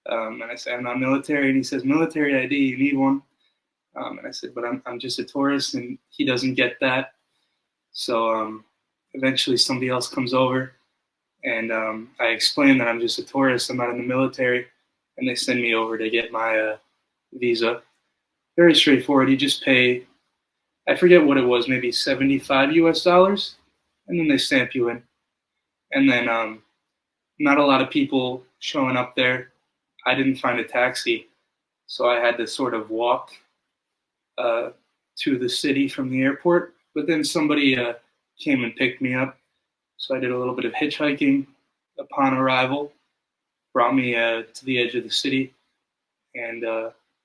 Speaker 3: And I say, I'm not military. And he says, military ID, you need one. And I said, but I'm just a tourist. And he doesn't get that. So eventually somebody else comes over, and I explain that I'm just a tourist. I'm not in the military. And they send me over to get my visa. Very straightforward. You just pay, I forget what it was, maybe 75 US dollars. And then they stamp you in. And then not a lot of people showing up there. I didn't find a taxi, so I had to sort of walk to the city from the airport. But then somebody came and picked me up, so I did a little bit of hitchhiking upon arrival, brought me to the edge of the city, and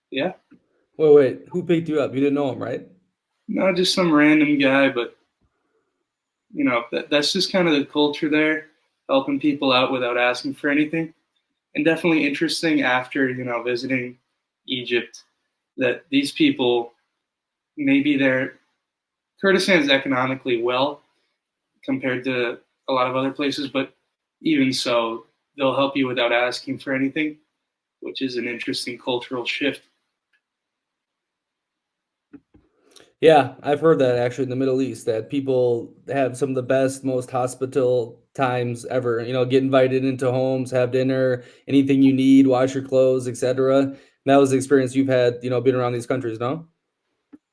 Speaker 3: yeah.
Speaker 2: Wait, who picked you up? You didn't know him, right?
Speaker 3: No, just some random guy, but that's just kind of the culture there, helping people out without asking for anything. And definitely interesting after visiting Egypt, that these people, maybe Kurdistan's economically well compared to a lot of other places, but even so, they'll help you without asking for anything, which is an interesting cultural shift.
Speaker 2: Yeah, I've heard that actually in the Middle East that people have some of the best, most hospitable times ever. Get invited into homes, have dinner, anything you need, wash your clothes, etc. That was the experience you've had, being around these countries, no?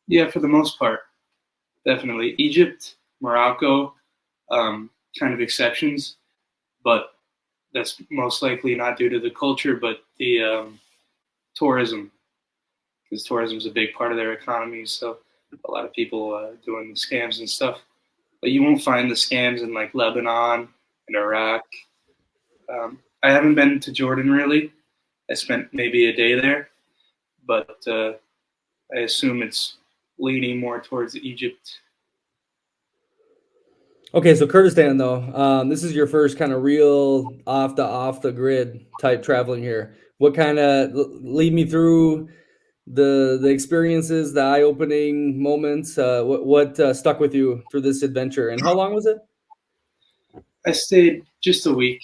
Speaker 3: Yeah, for the most part, definitely. Egypt, Morocco, kind of exceptions, but that's most likely not due to the culture, but the tourism, because tourism is a big part of their economy. So a lot of people doing the scams and stuff. But you won't find the scams in like Lebanon and Iraq. I haven't been to Jordan really. I spent maybe a day there, but I assume it's leaning more towards Egypt.
Speaker 2: Okay, so Kurdistan though, this is your first kind of real off the grid type traveling here. What kind of lead me through the experiences, the eye opening moments? What stuck with you through this adventure, and how long was it?
Speaker 3: I stayed just a week.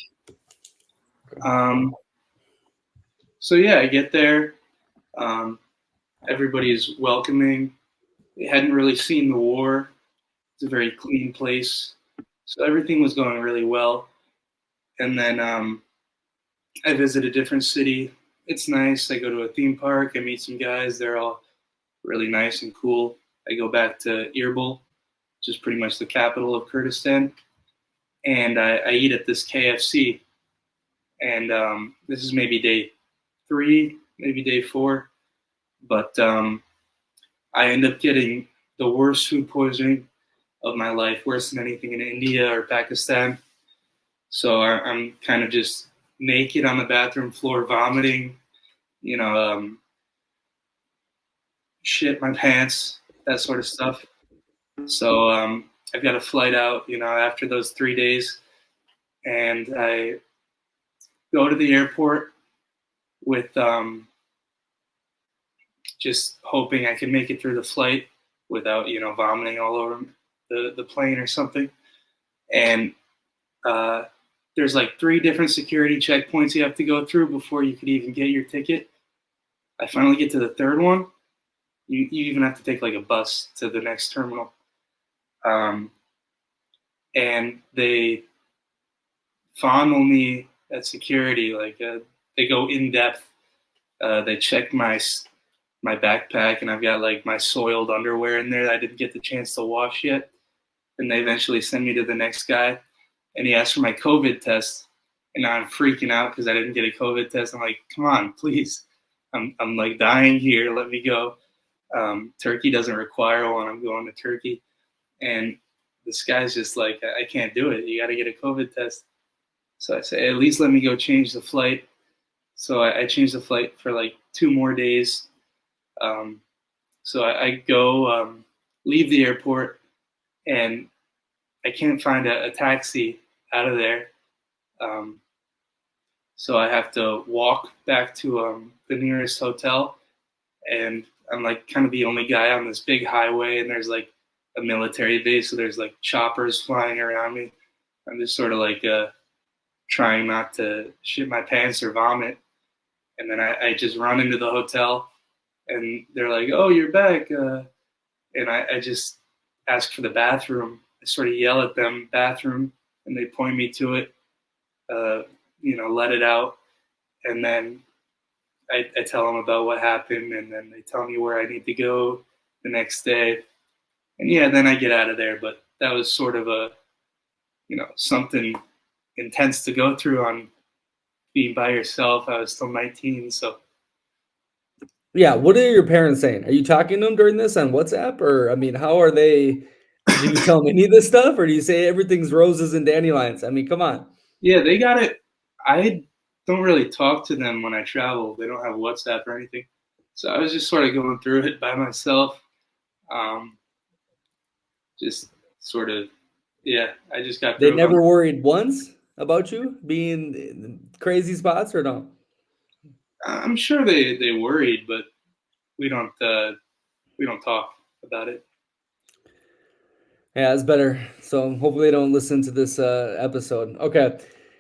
Speaker 3: So yeah, I get there. Um, Everybody's welcoming. They hadn't really seen the war. It's a very clean place, so everything was going really well. And then I visit a different city. It's nice. I go to a theme park. I meet some guys. They're all really nice and cool. I go back to Irbol, which is pretty much the capital of Kurdistan, and I eat at this KFC. And this is maybe day 3, maybe day 4, but I end up getting the worst food poisoning of my life, worse than anything in India or Pakistan. So I'm kind of just naked on the bathroom floor, vomiting, you know, shit my pants, that sort of stuff. So I've got a flight out, after those 3 days, and I go to the airport with just hoping I can make it through the flight without, vomiting all over the plane or something. And there's like 3 different security checkpoints you have to go through before you could even get your ticket. I finally get to the 3rd one. You even have to take like a bus to the next terminal. And they fondle me at security, like they go in depth. They check my backpack, and I've got like my soiled underwear in there that I didn't get the chance to wash yet. And they eventually send me to the next guy, and he asked for my COVID test, and now I'm freaking out because I didn't get a COVID test. I'm like, come on, please. I'm like dying here. Let me go. Turkey doesn't require one. I'm going to Turkey. And this guy's just like, I can't do it. You got to get a COVID test. So I say, at least let me go change the flight. So I changed the flight for like 2 more days. So I go leave the airport, and I can't find a taxi out of there. So I have to walk back to the nearest hotel, and I'm like kind of the only guy on this big highway, and there's like a military base, so there's like choppers flying around me. I'm just sort of like trying not to shit my pants or vomit. And then I just run into the hotel, and they're like, "Oh, you're back." And I just ask for the bathroom. I sort of yell at them, "Bathroom," and they point me to it. Let it out, and then I tell them about what happened, and then they tell me where I need to go the next day. And yeah, then I get out of there. But that was sort of a, something intense to go through on being by yourself. I was still 19, so.
Speaker 2: Yeah, what are your parents saying? Are you talking to them during this on WhatsApp? Or, I mean, how are they? Do you tell them any of this stuff? Or do you say everything's roses and dandelions? I mean, come on.
Speaker 3: Yeah, they got it. I don't really talk to them when I travel. They don't have WhatsApp or anything. So I was just sort of going through it by myself. Just sort of, yeah, I just got through
Speaker 2: They never worried once about you being in crazy spots, or no?
Speaker 3: I'm sure they worried, but we don't talk about it.
Speaker 2: Yeah, it's better. So hopefully they don't listen to this episode. Okay,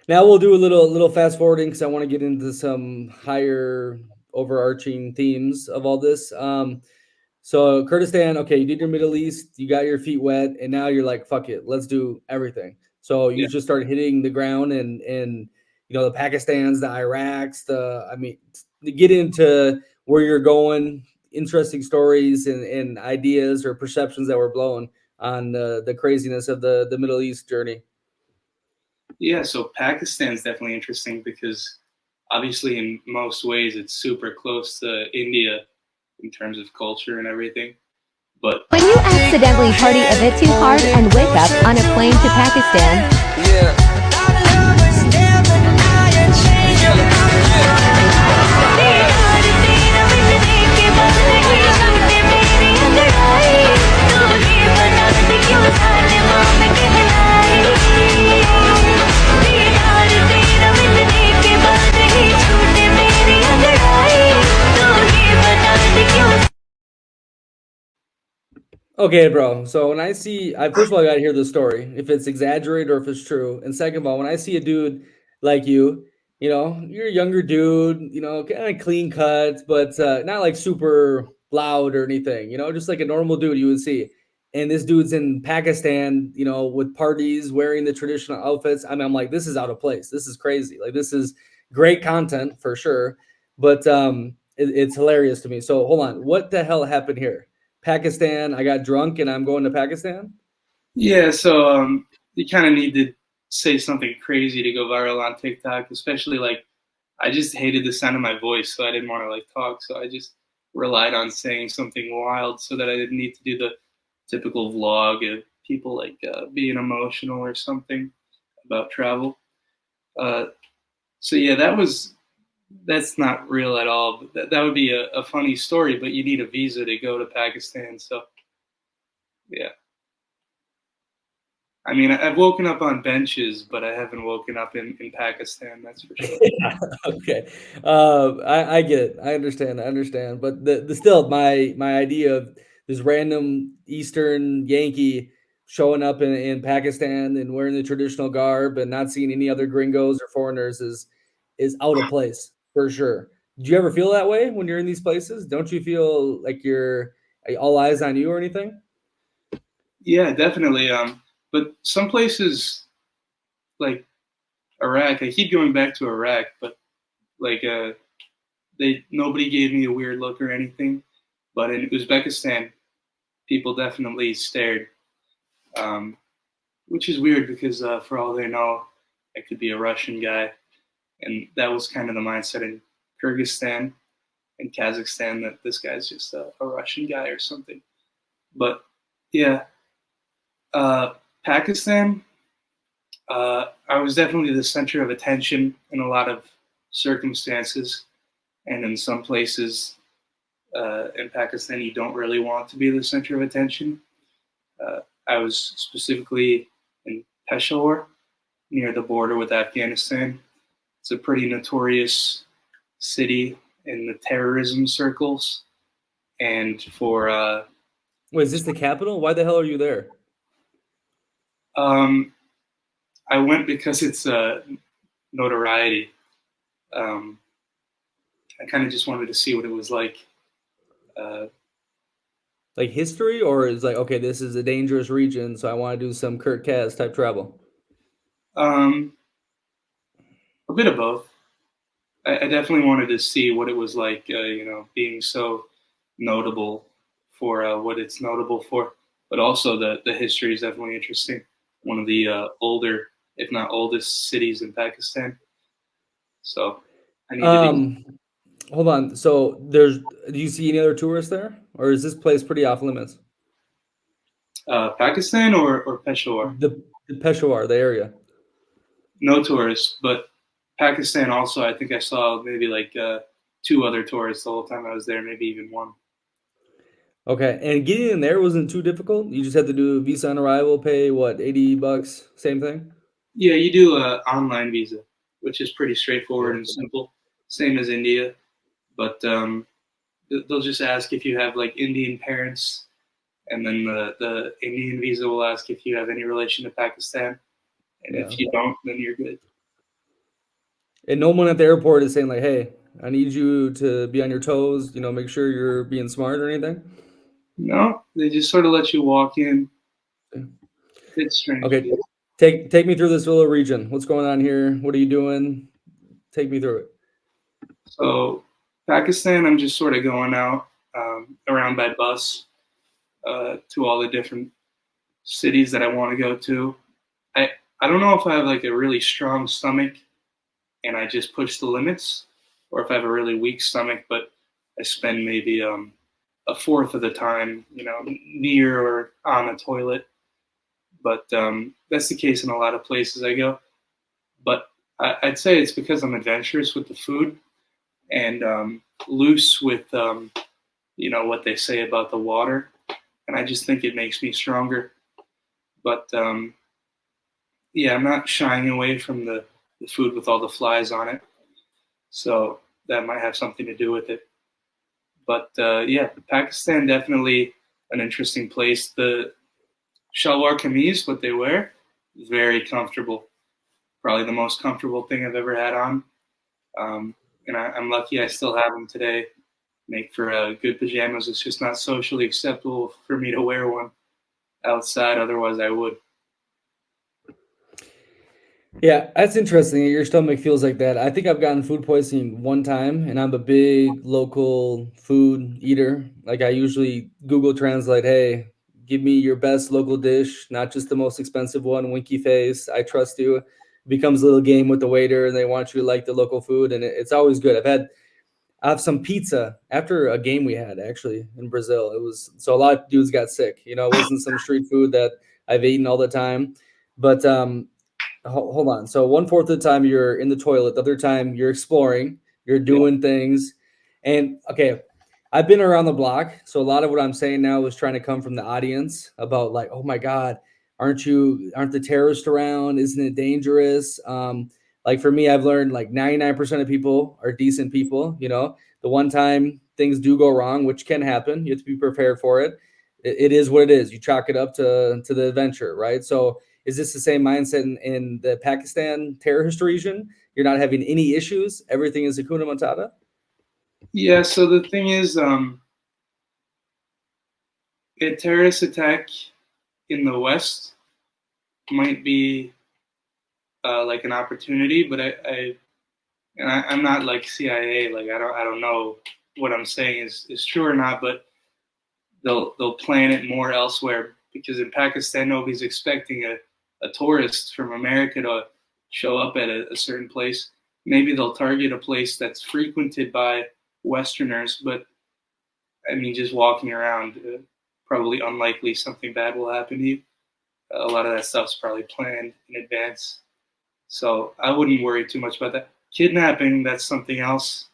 Speaker 2: now we'll do a little fast forwarding because I want to get into some higher overarching themes of all this. So Kurdistan, okay, you did your Middle East, you got your feet wet, and now you're like, fuck it, let's do everything. So you just started hitting the ground, and the Pakistans, the Iraqs, to get into where you're going, interesting stories and ideas or perceptions that were blown on the craziness of the Middle East journey.
Speaker 3: Yeah, so Pakistan's definitely interesting because obviously in most ways it's super close to India in terms of culture and everything. But
Speaker 1: when you accidentally party a bit too hard and wake up on a plane to Pakistan,
Speaker 2: Okay, bro. So when I first of all, I gotta hear the story, if it's exaggerated or if it's true. And second of all, when I see a dude like you, you're a younger dude, kind of clean cut, but not like super loud or anything, just like a normal dude you would see. And this dude's in Pakistan, with parties, wearing the traditional outfits. I mean, I'm like, this is out of place. This is crazy. Like, this is great content for sure, but it's hilarious to me. So hold on, what the hell happened here? Pakistan. I got drunk and I'm going to Pakistan.
Speaker 3: Yeah, so you kind of need to say something crazy to go viral on TikTok, especially like I just hated the sound of my voice, so I didn't want to like talk. So I just relied on saying something wild so that I didn't need to do the typical vlog of people like being emotional or something about travel. Uh, so yeah, that's not real at all. But that would be a funny story, but you need a visa to go to Pakistan. So yeah. I mean, I've woken up on benches, but I haven't woken up in Pakistan. That's for sure.
Speaker 2: Yeah, okay. I get it. I understand. I understand. But the still my idea of this random Eastern Yankee showing up in Pakistan and wearing the traditional garb and not seeing any other gringos or foreigners is out of place for sure. Do you ever feel that way when you're in these places? Don't you feel like you're all eyes on you or anything?
Speaker 3: Yeah, definitely. But some places like Iraq, I keep going back to Iraq, but like they nobody gave me a weird look or anything. But in Uzbekistan, people definitely stared, um, which is weird because for all they know, I could be a Russian guy, and that was kind of the mindset in Kyrgyzstan and Kazakhstan that this guy's just a Russian guy or something. But yeah, uh, Pakistan, I was definitely the center of attention in a lot of circumstances, and in some places in Pakistan, you don't really want to be the center of attention. I was specifically in Peshawar, near the border with Afghanistan. It's a pretty notorious city in the terrorism circles, and for
Speaker 2: Wait, is this the capital? Why the hell are you there?
Speaker 3: um, I went because it's notoriety. Um, I kind of just wanted to see what it was like. Uh,
Speaker 2: Like history, or is like, okay, this is a dangerous region, so I want to do some Kurt Cass type travel.
Speaker 3: um, a bit of both. I definitely wanted to see what it was like, being so notable for what it's notable for, but also the history is definitely interesting. One of the older, if not oldest, cities in Pakistan. So I need to do
Speaker 2: Um, Hold on. So do you see any other tourists there, or is this place pretty off limits?
Speaker 3: Pakistan or Peshawar.
Speaker 2: The Peshawar, the area.
Speaker 3: No tourists, but Pakistan also. I think I saw maybe like two other tourists the whole time I was there, maybe even one.
Speaker 2: Okay, and getting in there wasn't too difficult. You just had to do visa on arrival, pay what, $80, same thing.
Speaker 3: Yeah, you do a online visa, which is pretty straightforward
Speaker 2: Yeah.
Speaker 3: and simple, same as India. But they'll just ask if you have like Indian parents, and then the Indian visa will ask if you have any relation to Pakistan, and
Speaker 2: Yeah.
Speaker 3: if you don't, then you're good.
Speaker 2: And no one at the airport is saying like, "Hey, I need you to be on your toes. Make sure you're being smart or anything."
Speaker 3: No, they just sort of let you walk in. It's strange.
Speaker 2: Okay, take me through this little region. What's going on here? What are you doing? Take me through it.
Speaker 3: So Pakistan, I'm just sort of going out around by bus to all the different cities that I want to go to. I I don't know if I have like a really strong stomach and I just push the limits, or if I have a really weak stomach, but I spend maybe a fourth of the time, near or on a toilet. But that's the case in a lot of places I go. But I'd say it's because I'm adventurous with the food and loose with what they say about the water, and I just think it makes me stronger. But yeah, I'm not shying away from the food with all the flies on it, so that might have something to do with it. But yeah, Pakistan definitely an interesting place. The shalwar kameez, what they wear, very comfortable. Probably the most comfortable thing I've ever had on. Um, and I'm lucky I still have them today. make for good pajamas. It's just not socially acceptable for me to wear one outside. Otherwise, I would.
Speaker 2: Yeah, that's interesting. Your stomach feels like that. I think I've gotten food poisoning one time, and I'm a big local food eater. Like I usually Google Translate, hey, give me your best local dish, not just the most expensive one. Winky face, I trust you. It becomes a little game with the waiter, and they want you to like the local food, and it's always good. I have some pizza after a game we had actually in Brazil. It was so a lot of dudes got sick. You know, it wasn't some street food that I've eaten all the time, but hold on. So one fourth of the time you're in the toilet, the other time you're exploring, you're
Speaker 3: Yeah.
Speaker 2: doing things. And okay, I've been around the block. So a lot of what I'm saying now is trying to come from the audience about like, oh my God, aren't the terrorists around? Isn't it dangerous? Like for me, I've learned like 99% of people are decent people. You know, the one time things do go wrong, which can happen, you have to be prepared for it. It is what it is. You chalk it up to the adventure, right? So is this the same mindset in the Pakistan terrorist region? You're not having any issues. Everything is Hakuna Matata.
Speaker 3: Yeah. So the thing is, a terrorist attack in the West might be like an opportunity, but I'm not like CIA. Like I don't know what I'm saying is true or not, but they'll plan it more elsewhere because in Pakistan nobody's expecting a tourist from America to show up at a certain place. Maybe they'll target a place that's frequented by Westerners, but I mean, just walking around, probably unlikely something bad will happen to you. A lot of that stuff's probably planned in advance. So I wouldn't worry too much about that. Kidnapping, that's something else.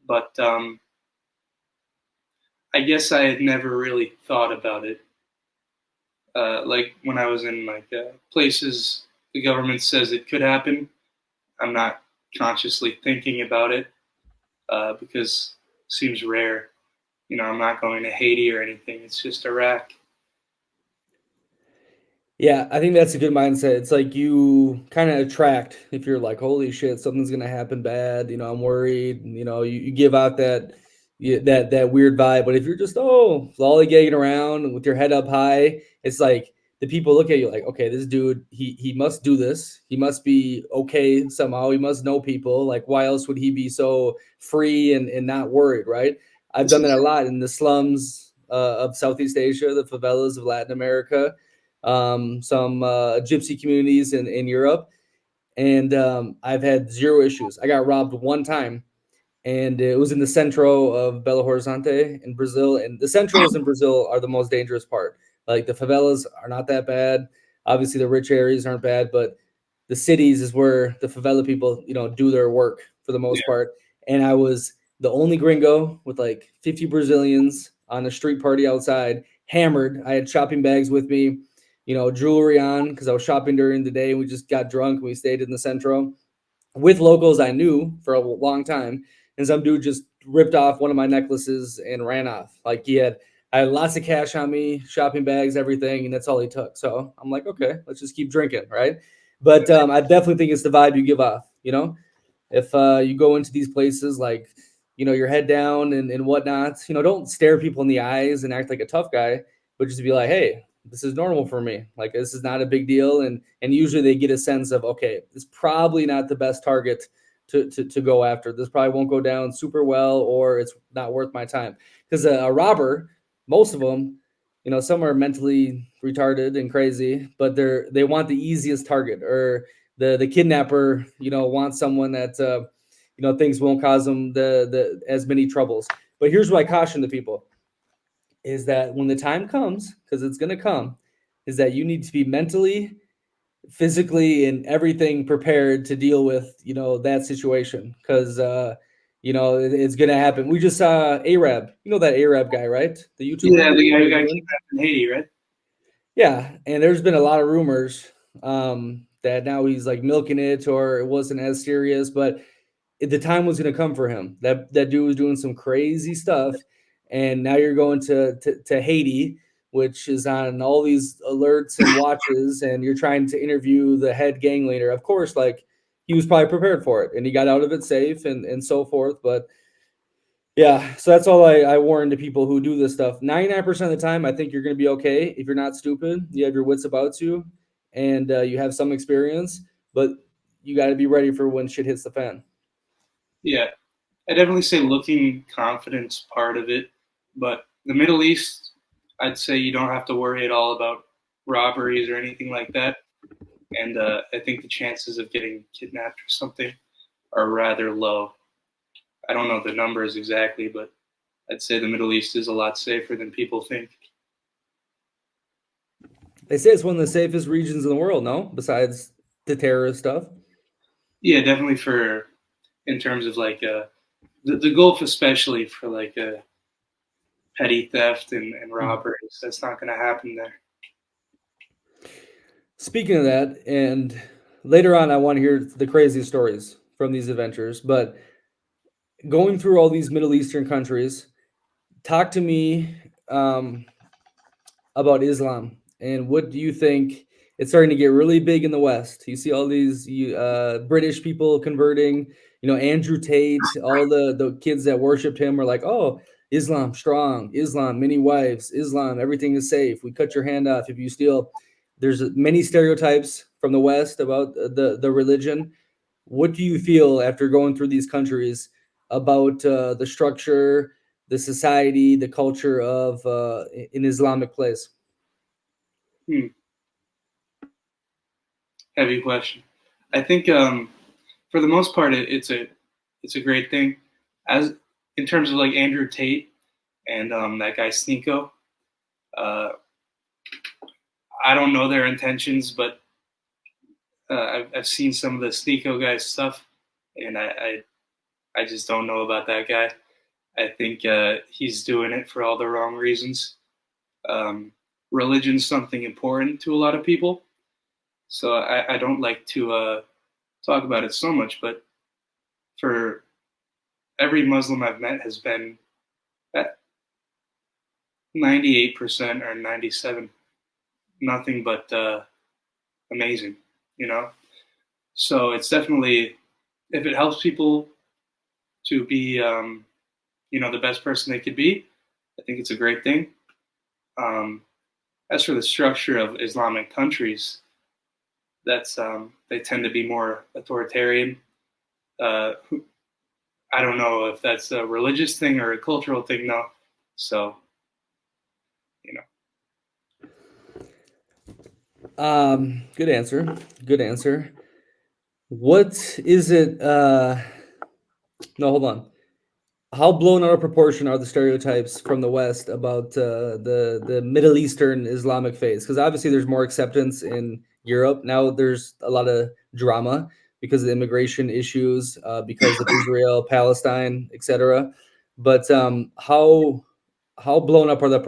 Speaker 3: But I guess I had never really thought about it. Like when I was in like places the government says it could happen, I'm not consciously thinking about it because it seems rare. You know, I'm not going to Haiti or anything. It's just Iraq.
Speaker 2: Yeah, I think that's a good mindset. It's like you kind of attract if you're like, holy shit, something's gonna happen bad. You know, I'm worried. You know, you give out that weird vibe. But if you're just lollygagging around with your head up high, it's like the people look at you like, okay, this dude, he must do this. He must be okay somehow. He must know people. Like, why else would he be so free and not worried, right? I've
Speaker 3: This
Speaker 2: done that
Speaker 3: is
Speaker 2: a lot in the slums of Southeast Asia, the favelas of Latin America, some gypsy communities in Europe, and I've had zero issues. I got robbed one time, and it was in the centro of Belo Horizonte in Brazil. And the centros in Brazil are the most dangerous part. Like the favelas are not that bad. Obviously, the rich areas aren't bad, but the cities is where the favela people, do their work for the most
Speaker 3: yeah,
Speaker 2: part. And I was the only gringo with like 50 Brazilians on a street party outside, hammered. I had shopping bags with me, jewelry on because I was shopping during the day. We just got drunk and we stayed in the centro with locals I knew for a long time, and some dude just ripped off one of my necklaces and ran off. Like I had lots of cash on me, shopping bags, everything, and that's all he took. So I'm like, okay, let's just keep drinking, right? But I definitely think it's the vibe you give off. If you go into these places like, your head down and whatnot, don't stare people in the eyes and act like a tough guy, but just be like, hey, this is normal for me. Like this is not a big deal. And usually they get a sense of, okay, it's probably not the best target to go after. This probably won't go down super well, or it's not worth my time. Because a robber, most of them, some are mentally retarded and crazy, but they want the easiest target, or the kidnapper, wants someone that thinks won't cause them the as many troubles. But here's what I caution the people is that when the time comes, because it's going to come, is that you need to be mentally, physically, and everything prepared to deal with, that situation. Because, it's going to happen. We just saw Arab, that Arab guy, right? The
Speaker 3: yeah,
Speaker 2: YouTuber.
Speaker 3: the guy who got kidnapped in Haiti, right?
Speaker 2: Yeah. And there's been a lot of rumors that now he's like milking it, or it wasn't as serious, but the time was going to come for him. That dude was doing some crazy stuff, and now you're going to Haiti, which is on all these alerts and watches, and you're trying to interview the head gang leader. Of course, like he was probably prepared for it, and he got out of it safe and so forth. But Yeah, so that's all I warn to people who do this stuff. 99% of the time, I think you're going to be okay if you're not stupid. You have your wits about you, and you have some experience, but you got to be ready for when shit hits the fan.
Speaker 3: Yeah, I definitely say looking confident's part of it, but the Middle East, I'd say you don't have to worry at all about robberies or anything like that. And I think the chances of getting kidnapped or something are rather low. I don't know the numbers exactly, but I'd say the Middle East is a lot safer than people think.
Speaker 2: They say it's one of the safest regions in the world, no? Besides the terrorist stuff.
Speaker 3: Yeah, definitely for in terms of like the Gulf, especially for like petty theft and robberies. That's not going to happen there.
Speaker 2: Speaking of that, and later on, I want to hear the craziest stories from these adventures, but going through all these Middle Eastern countries, talk to me about Islam and what do you think? It's starting to get really big in the West. You see all these British people converting. Andrew Tate. All the kids that worshipped him were like, "Oh, Islam strong. Islam many wives. Islam everything is safe. We cut your hand off if you steal." There's many stereotypes from the West about the religion. What do you feel after going through these countries about the structure, the society, the culture of an Islamic place?
Speaker 3: Hmm. Heavy question. I think for the most part, it's a great thing. As in terms of like Andrew Tate and that guy Sneeko, uh, I don't know their intentions, but I've seen some of the Sneeko guy's stuff, and I just don't know about that guy. I think he's doing it for all the wrong reasons. Um, Religion's something important to a lot of people, so I don't like to talk about it so much. But for every Muslim I've met has been at 98% or 97, nothing but amazing, you know. So it's definitely if it helps people to be, the best person they could be, I think it's a great thing. Um, as for the structure of Islamic countries, that's they tend to be more authoritarian. Uh, I don't know if that's a religious thing or a cultural thing, though. So, you know,
Speaker 2: Good answer. Good answer. What is it? No, hold on. How blown out of proportion are the stereotypes from the West about the Middle Eastern Islamic faith? Because obviously there's more acceptance in Europe now. There's a lot of drama because of the immigration issues, because of Israel, Palestine, etc. But how blown up are the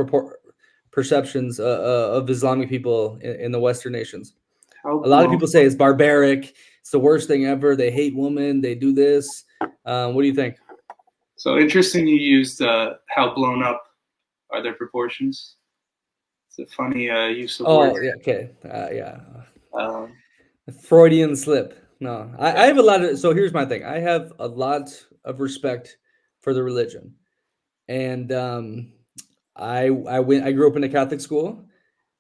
Speaker 2: perceptions of Islamic people in the Western nations?
Speaker 3: how
Speaker 2: A lot of
Speaker 3: blown.
Speaker 2: people say it's barbaric. It's the worst thing ever. They hate women. They do this. What do you think?
Speaker 3: So interesting. You used how blown up are their proportions. It's a funny use of words.
Speaker 2: Oh, yeah, okay. Yeah.
Speaker 3: Um,
Speaker 2: Freudian slip. No, I
Speaker 3: yeah.
Speaker 2: have a lot of. So here's my thing. I have a lot of respect for the religion, and I grew up in a Catholic school.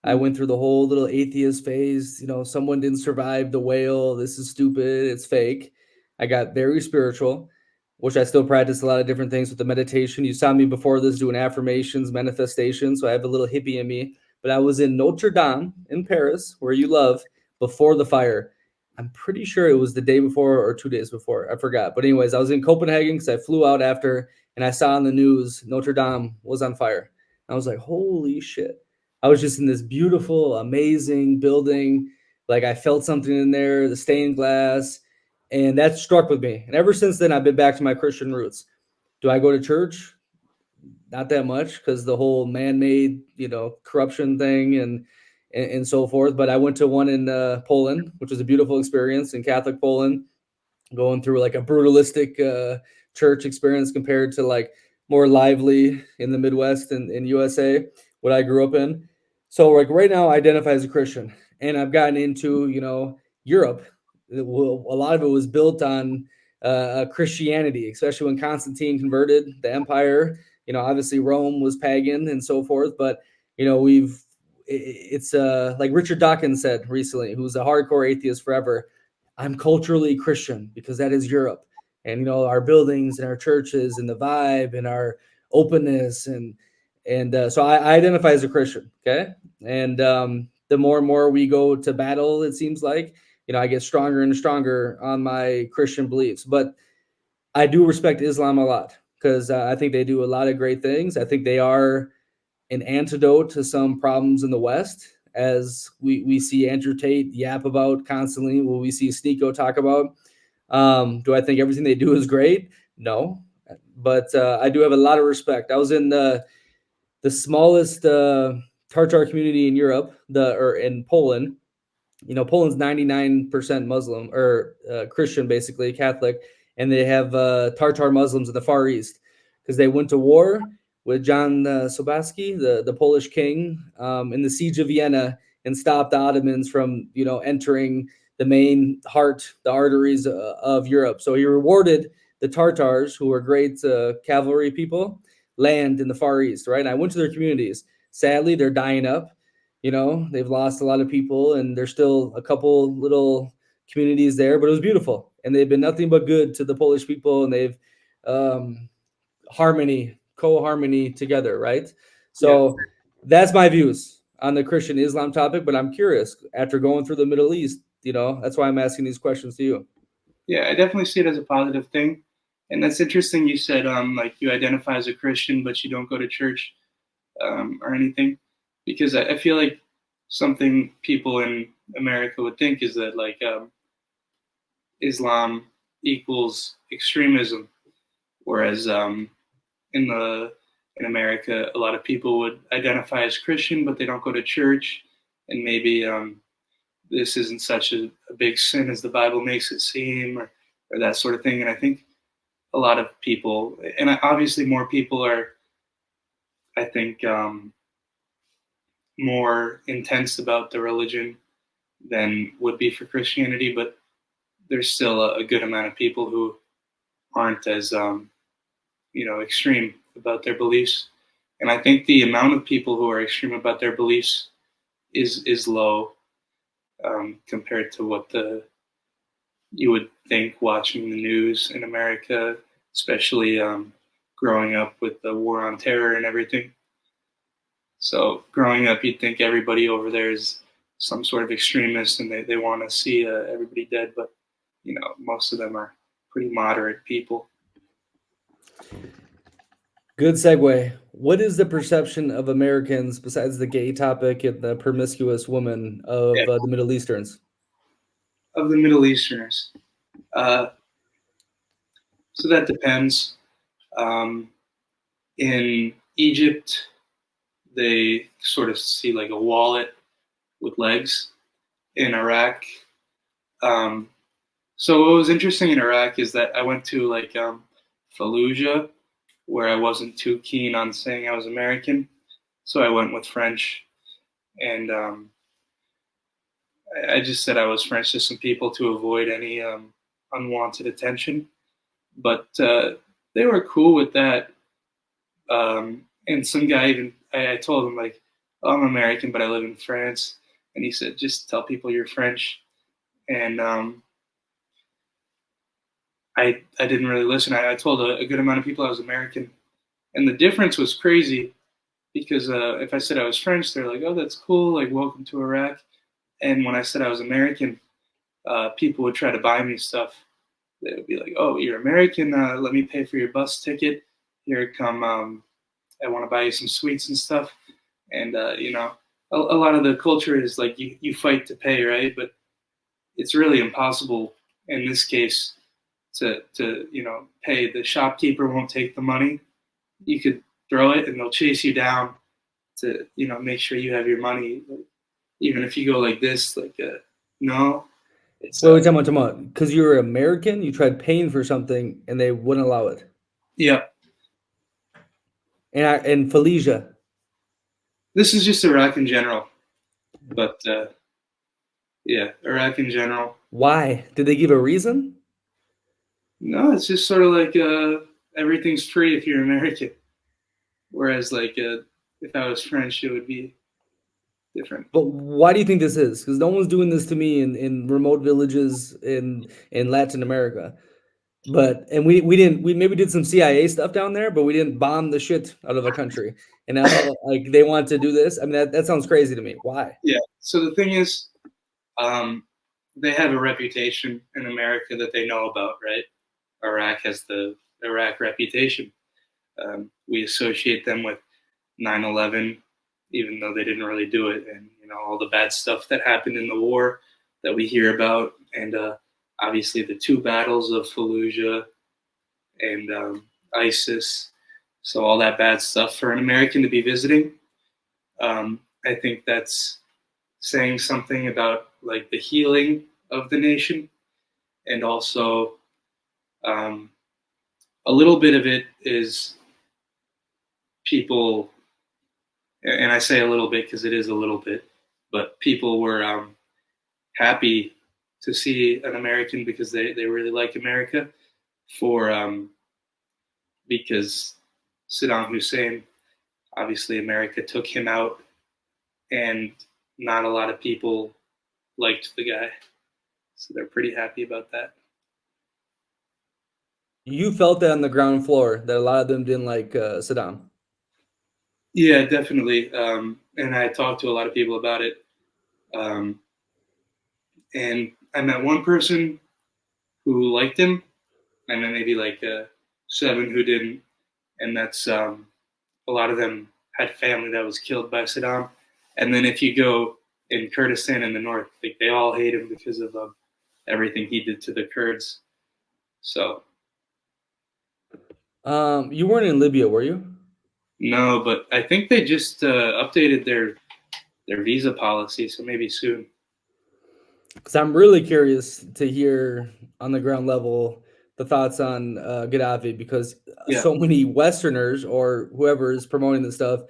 Speaker 2: I
Speaker 3: Mm.
Speaker 2: went through the whole little atheist phase. Someone didn't survive the whale. This is stupid. It's fake. I got very spiritual, which I still practice a lot of different things with the meditation. You saw me before this doing affirmations, manifestation. So I have a little hippie in me. But I was in Notre Dame in Paris, where you love, before the fire. I'm pretty sure it was the day before or 2 days before. I forgot. But anyways, I was in Copenhagen because I flew out after, and I saw on the news Notre Dame was on fire. I was like, holy shit. I was just in this beautiful, amazing building. Like I felt something in there, the stained glass, and that struck with me. And ever since then, I've been back to my Christian roots. Do I go to church? Not that much because the whole man-made, corruption thing and so forth. But I went to one in Poland, which was a beautiful experience in Catholic Poland, going through like a brutalistic church experience compared to like more lively in the Midwest and in USA, what I grew up in. So like right now I identify as a Christian and I've gotten into, Europe. A lot of it was built on Christianity, especially when Constantine converted the empire. Obviously Rome was pagan and so forth, but it's like Richard Dawkins said recently, who's a hardcore atheist forever. I'm culturally Christian because that is Europe, and our buildings and our churches and the vibe and our openness and so I identify as a Christian. Okay, and the more and more we go to battle, it seems like I get stronger and stronger on my Christian beliefs. But I do respect Islam a lot because I think they do a lot of great things. I think they are an antidote to some problems in the West, as we see Andrew Tate yap about constantly, what we see Sneeko talk about. Do I think everything they do is great? No, but I do have a lot of respect. I was in the smallest Tartar community in Europe, or in Poland. Poland's 99% Muslim or Christian, basically Catholic, and they have Tartar Muslims in the Far East because they went to war with John Sobieski, the Polish king, in the siege of Vienna, and stopped the Ottomans from entering the main heart, the arteries of Europe. So he rewarded the Tartars, who were great cavalry people, land in the Far East, right? And I went to their communities. Sadly, they're dying up. They've lost a lot of people, and there's still a couple little communities there, but it was beautiful, and they've been nothing but good to the Polish people, and they've co-harmony together, right? So that's my views on the Christian Islam topic, but I'm curious, after going through the Middle East, that's why I'm asking these questions to you.
Speaker 3: Yeah, I definitely see it as a positive thing. And that's interesting you said, like, you identify as a Christian, but you don't go to church or anything. Because I feel like something people in America would think is that, like, Islam equals extremism, whereas in America, a lot of people would identify as Christian, but they don't go to church, and maybe this isn't such a big sin as the Bible makes it seem, or that sort of thing. And I think a lot of people, and obviously more people are, I think, more intense about the religion than would be for Christianity, but there's still a good amount of people who aren't as extreme about their beliefs. And I think the amount of people who are extreme about their beliefs is low compared to what you would think watching the news in America, especially growing up with the war on terror and everything. So growing up, you'd think everybody over there is some sort of extremist and they want to see everybody dead, but most of them are pretty moderate people.
Speaker 2: Good segue. What is the perception of Americans, besides the gay topic and the promiscuous woman, of the Middle Easterns?
Speaker 3: Of the Middle Easterners. So that depends. In Egypt, they sort of see like a wallet with legs. In Iraq, so what was interesting in Iraq is that I went to like Fallujah, where I wasn't too keen on saying I was American, so I went with French, and I just said I was French to some people to avoid any unwanted attention, but they were cool with that. And some guy even, I told him like, oh, I'm American, but I live in France, and he said, just tell people you're French, and I didn't really listen. I told a good amount of people I was American, and the difference was crazy because if I said I was French, they're like, "Oh, that's cool, like welcome to Iraq." And when I said I was American, people would try to buy me stuff. They would be like, "Oh, you're American? Let me pay for your bus ticket. Here, come. I want to buy you some sweets and stuff." And a lot of the culture is like you fight to pay, right? But it's really impossible in this case to pay. The shopkeeper won't take the money. You could throw it and they'll chase you down to make sure you have your money. Even if you go like this, like no. It's
Speaker 2: wait, talking about because you were American, you tried paying for something and they wouldn't allow it.
Speaker 3: Yeah.
Speaker 2: And Fallujah.
Speaker 3: This is just Iraq in general, but yeah, Iraq in general.
Speaker 2: Why? Did they give a reason?
Speaker 3: No, it's just sort of like everything's free if you're American. Whereas like if I was French, it would be different.
Speaker 2: But why do you think this is? Because no one's doing this to me in remote villages in Latin America. But and we didn't we maybe did some CIA stuff down there, but we didn't bomb the shit out of a country. And now like they want to do this. I mean that sounds crazy to me. Why?
Speaker 3: Yeah. So the thing is, um, they have a reputation in America that they know about, right? Iraq has the Iraq reputation. We associate them with 9/11, even though they didn't really do it, and all the bad stuff that happened in the war that we hear about, and obviously the two battles of Fallujah and ISIS. So all that bad stuff for an American to be visiting, I think that's saying something about like the healing of the nation, and also um, a little bit of it is people, and I say a little bit because it is a little bit, but people were happy to see an American because they really like America for because Saddam Hussein, obviously America took him out, and not a lot of people liked the guy, so they're pretty happy about that.
Speaker 2: You felt that on the ground floor that a lot of them didn't like Saddam.
Speaker 3: Yeah, definitely. And I talked to a lot of people about it. Um, and I met one person who liked him, and then maybe like seven who didn't. And that's a lot of them had family that was killed by Saddam. And then if you go in Kurdistan in the north, like they all hate him because of everything he did to the Kurds. So
Speaker 2: You weren't in Libya, were you?
Speaker 3: no, but I think they just updated their visa policy, so maybe soon.
Speaker 2: Because I'm really curious to hear on the ground level the thoughts on Gaddafi, because
Speaker 3: Yeah,
Speaker 2: so many Westerners or whoever is promoting this stuff,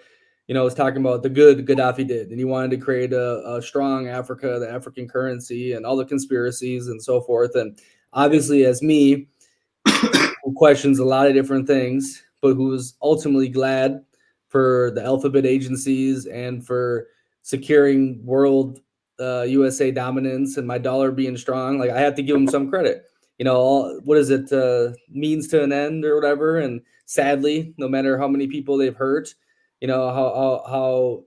Speaker 2: is talking about the good Gaddafi did, and he wanted to create a strong Africa, the African currency, and all the conspiracies and so forth. And obviously, as me, who questions a lot of different things, but who was ultimately glad for the alphabet agencies and for securing world USA dominance and my dollar being strong. Like I have to give him some credit. What is it? Means to an end or whatever. And sadly, no matter how many people they've hurt, how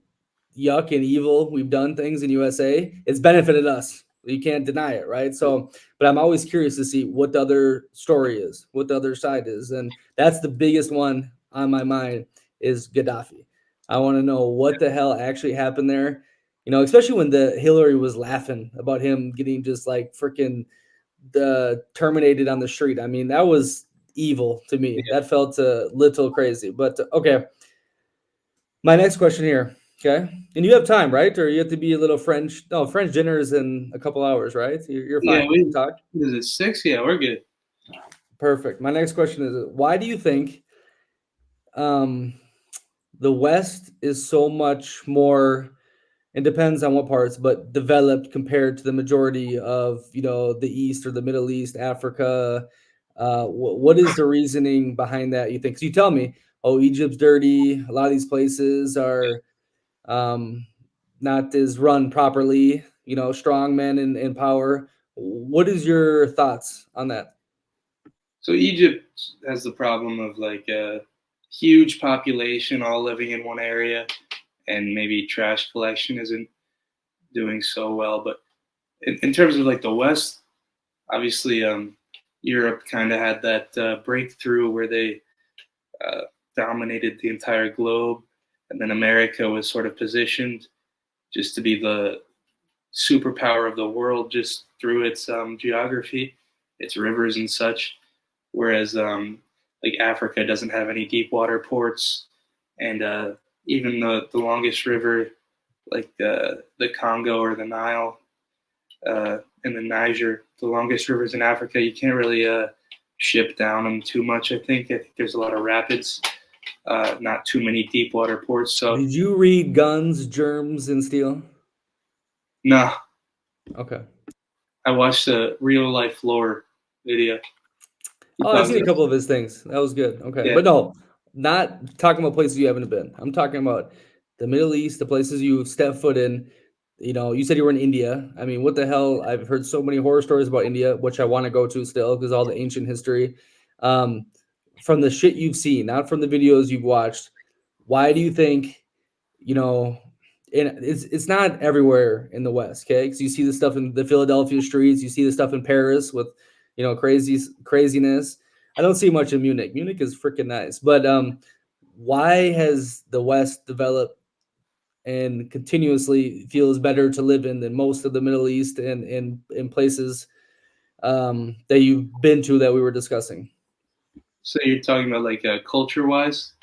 Speaker 2: yuck and evil we've done things in USA, it's benefited us. You can't deny it, right? So, but I'm always curious to see what the other story is, what the other side is, and that's the biggest one on my mind is Gaddafi. I want to know what the hell actually happened there. Especially when the Hillary was laughing about him getting just like freaking the terminated on the street. I mean, that was evil to me.
Speaker 3: yeah,
Speaker 2: That felt a little crazy. But okay, my next question here. Okay. And you have time, right? Or you have to be a little French. No, French dinner is in a couple hours, right? You're
Speaker 3: yeah.
Speaker 2: fine. You can talk.
Speaker 3: Is it 6? Yeah, we're good.
Speaker 2: Perfect. My next question is why do you think um, the West is so much more, it depends on what parts, but developed compared to the majority of, the East or the Middle East, Africa? What is the reasoning behind that, you think? Because you tell me, oh, Egypt's dirty. A lot of these places are um, not as run properly, strong men in power. What is your thoughts on that?
Speaker 3: So Egypt has the problem of like a huge population all living in one area, and maybe trash collection isn't doing so well. But in terms of like the West, obviously, Europe kind of had that breakthrough where they uh, dominated the entire globe, and then America was sort of positioned just to be the superpower of the world just through its geography, its rivers and such. Whereas like Africa doesn't have any deep water ports, and even the longest river, like the Congo or the Nile and the Niger, the longest rivers in Africa, you can't really ship down them too much. I think there's a lot of rapids, not too many deep water ports. So
Speaker 2: Did you read Guns, Germs, and Steel?
Speaker 3: no,
Speaker 2: Okay.
Speaker 3: I watched a real life lore video. He
Speaker 2: Oh, I've
Speaker 3: talks
Speaker 2: seen a
Speaker 3: about,
Speaker 2: couple of his things. That was good. Okay.
Speaker 3: yeah.
Speaker 2: But no, not talking about places you haven't been. I'm talking about the Middle East, the places you've stepped foot in. You know, you said you were in India. I mean, what the hell? I've heard so many horror stories about India, which I want to go to still because all the ancient history. Um, from the shit you've seen, not from the videos you've watched, why do you think, you know, and it's not everywhere in the West, okay? Because you see the stuff in the Philadelphia streets, you see the stuff in Paris with, craziness. I don't see much in Munich. Munich is freaking nice, but why has the West developed and continuously feels better to live in than most of the Middle East and in places that you've been to that we were discussing?
Speaker 3: So you're talking about like culture wise?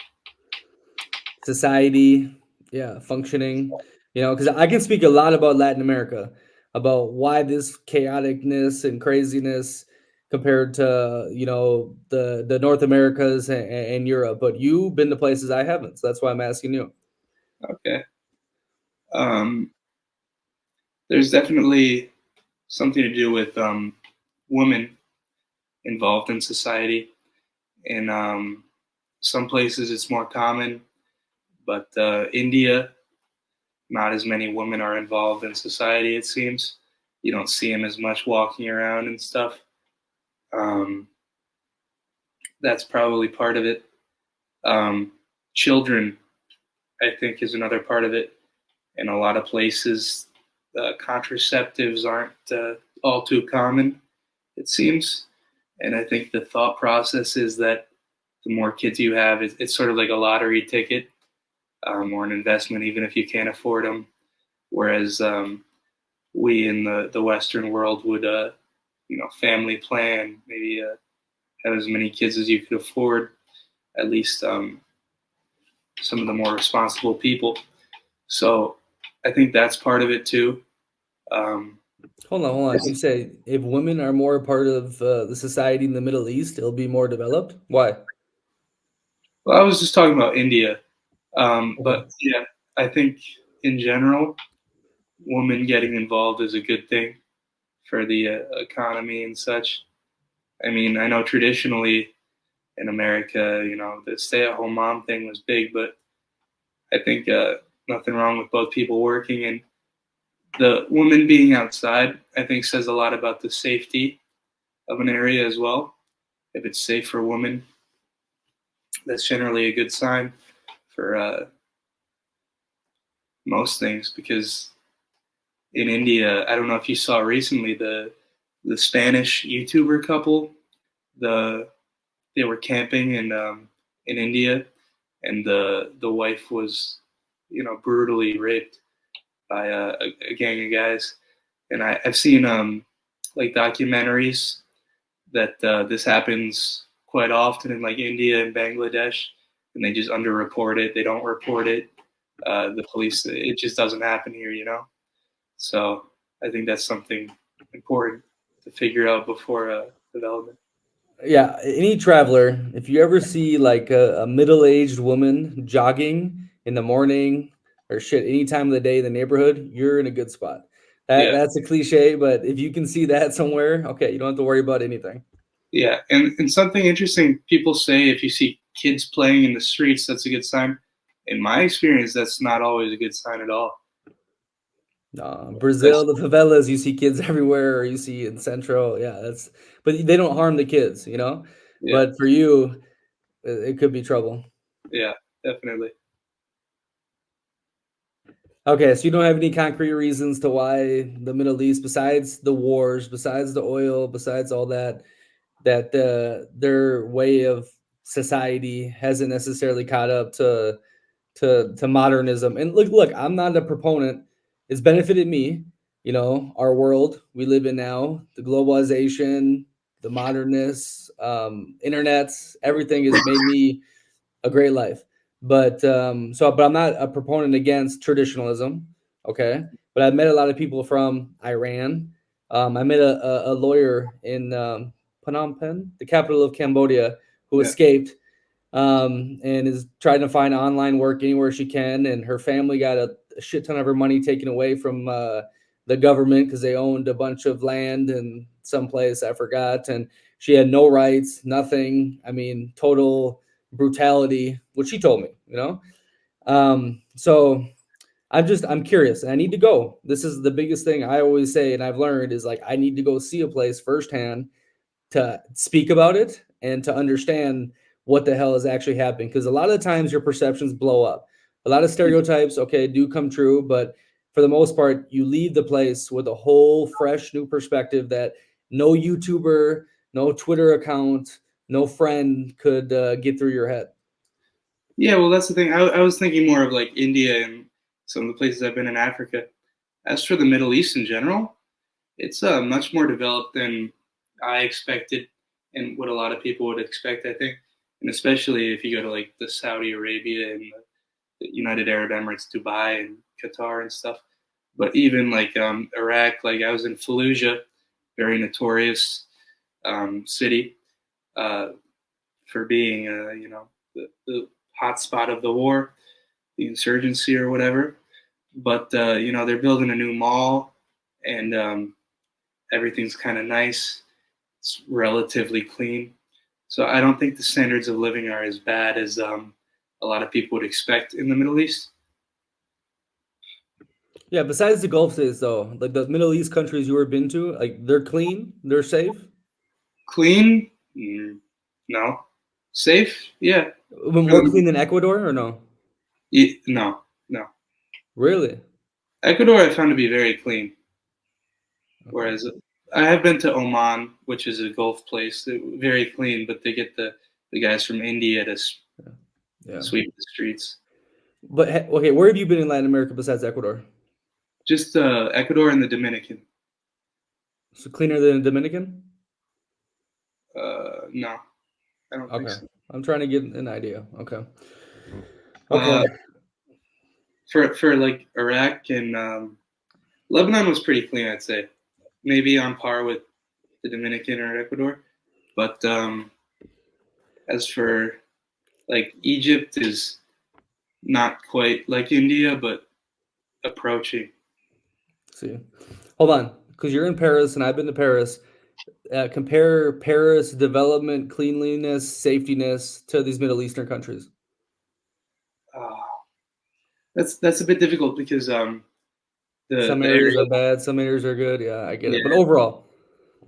Speaker 2: Society, yeah, functioning, because I can speak a lot about Latin America, about why this chaoticness and craziness compared to, the North Americas and Europe, but you've been to places I haven't, so that's why I'm asking you.
Speaker 3: Okay. Um, there's definitely something to do with women involved in society. In some places, it's more common, but India, not as many women are involved in society, it seems. You don't see them as much walking around and stuff. Um, that's probably part of it. Um, children, I think, is another part of it. In a lot of places, contraceptives aren't all too common, it seems. And I think the thought process is that the more kids you have, it's sort of like a lottery ticket or an investment, even if you can't afford them. Whereas we in the Western world would, family plan, maybe have as many kids as you could afford, at least some of the more responsible people. So I think that's part of it too. Um,
Speaker 2: Hold on. You say if women are more a part of the society in the Middle East, it'll be more developed. Why?
Speaker 3: well, I was just talking about India,
Speaker 2: Okay.
Speaker 3: but yeah, I think in general, women getting involved is a good thing for the economy and such. I mean, I know traditionally in America, the stay-at-home mom thing was big, but I think nothing wrong with both people working, and the woman being outside, I think, says a lot about the safety of an area as well. If it's safe for women, that's generally a good sign for most things. Because in India, I don't know if you saw recently the Spanish YouTuber couple, the they were camping in India, and the wife was, brutally raped by a gang of guys. And I've seen like documentaries that this happens quite often in like India and Bangladesh, and they just underreport it. They don't report it. The police, it just doesn't happen here. So I think that's something important to figure out before development.
Speaker 2: Yeah, any traveler, if you ever see like a middle-aged woman jogging in the morning or shit any time of the day in the neighborhood, you're in a good spot.
Speaker 3: Yeah,
Speaker 2: That's a cliche, but if you can see that somewhere, okay, you don't have to worry about anything.
Speaker 3: yeah, and something interesting. People say if you see kids playing in the streets, that's a good sign. In my experience, that's not always a good sign at all.
Speaker 2: Brazil,
Speaker 3: That's
Speaker 2: the favelas, you see kids everywhere, or you see in Central. Yeah, but they don't harm the kids.
Speaker 3: yeah,
Speaker 2: But for you, it could be trouble.
Speaker 3: yeah, definitely.
Speaker 2: Okay, so you don't have any concrete reasons to why the Middle East, besides the wars, besides the oil, besides all that their way of society hasn't necessarily caught up to modernism. And look, I'm not a proponent. It's benefited me, our world we live in now, the globalization, the modernness, internets, everything has made me a great life. But I'm not a proponent against traditionalism. Okay. But I've met a lot of people from Iran. I met a lawyer in Phnom Penh, the capital of Cambodia, who
Speaker 3: Yeah,
Speaker 2: escaped and is trying to find online work anywhere she can. And her family got a shit ton of her money taken away from the government because they owned a bunch of land in some place I forgot. And She had no rights, nothing. I mean, total brutality, what she told me, you know? So I'm curious and I need to go. This is the biggest thing I always say, and I've learned is like, I need to go see a place firsthand to speak about it and to understand what the hell is actually happening. Because a lot of the times your perceptions blow up. A lot of stereotypes, okay, do come true, but for the most part, you leave the place with a whole fresh new perspective that no YouTuber, no Twitter account, no friend could get through your head.
Speaker 3: Yeah, well, that's the thing. I was thinking more of like India and some of the places I've been in Africa. As for the Middle East in general, it's much more developed than I expected and what a lot of people would expect, I think. And especially if you go to like the Saudi Arabia and the United Arab Emirates, Dubai and Qatar and stuff. But even like Iraq, like I was in Fallujah, very notorious city uh, for being, the hot spot of the war, the insurgency or whatever. But they're building a new mall, and everything's kind of nice. It's relatively clean, so I don't think the standards of living are as bad as a lot of people would expect in the Middle East.
Speaker 2: Yeah, besides the Gulf states though, like the Middle East countries you were been to, like they're clean, they're safe.
Speaker 3: Clean? No. Safe? Yeah. For
Speaker 2: More
Speaker 3: the,
Speaker 2: clean than Ecuador or no?
Speaker 3: no, no.
Speaker 2: Really?
Speaker 3: Ecuador I found to be very clean,
Speaker 2: Okay.
Speaker 3: whereas I have been to Oman, which is a Gulf place, very clean, but they get the guys from India to
Speaker 2: Yeah.
Speaker 3: sweep the streets.
Speaker 2: But okay, where have you been in Latin America besides Ecuador?
Speaker 3: Just Ecuador and the Dominican.
Speaker 2: So cleaner than Dominican?
Speaker 3: No, I don't think
Speaker 2: Okay.
Speaker 3: so.
Speaker 2: I'm trying to get an idea. Okay. Okay.
Speaker 3: Uh, for like Iraq and Lebanon was pretty clean, I'd say. Maybe on par with the Dominican or Ecuador. But as for like Egypt is not quite like India, but approaching.
Speaker 2: See. Hold on, because you're in Paris and I've been to Paris. Compare Paris development, cleanliness, safetiness to these Middle Eastern countries.
Speaker 3: Uh, that's a bit difficult because
Speaker 2: Some
Speaker 3: the
Speaker 2: areas
Speaker 3: area,
Speaker 2: are bad, some areas are good. Yeah, I get it. But
Speaker 3: yeah,
Speaker 2: overall,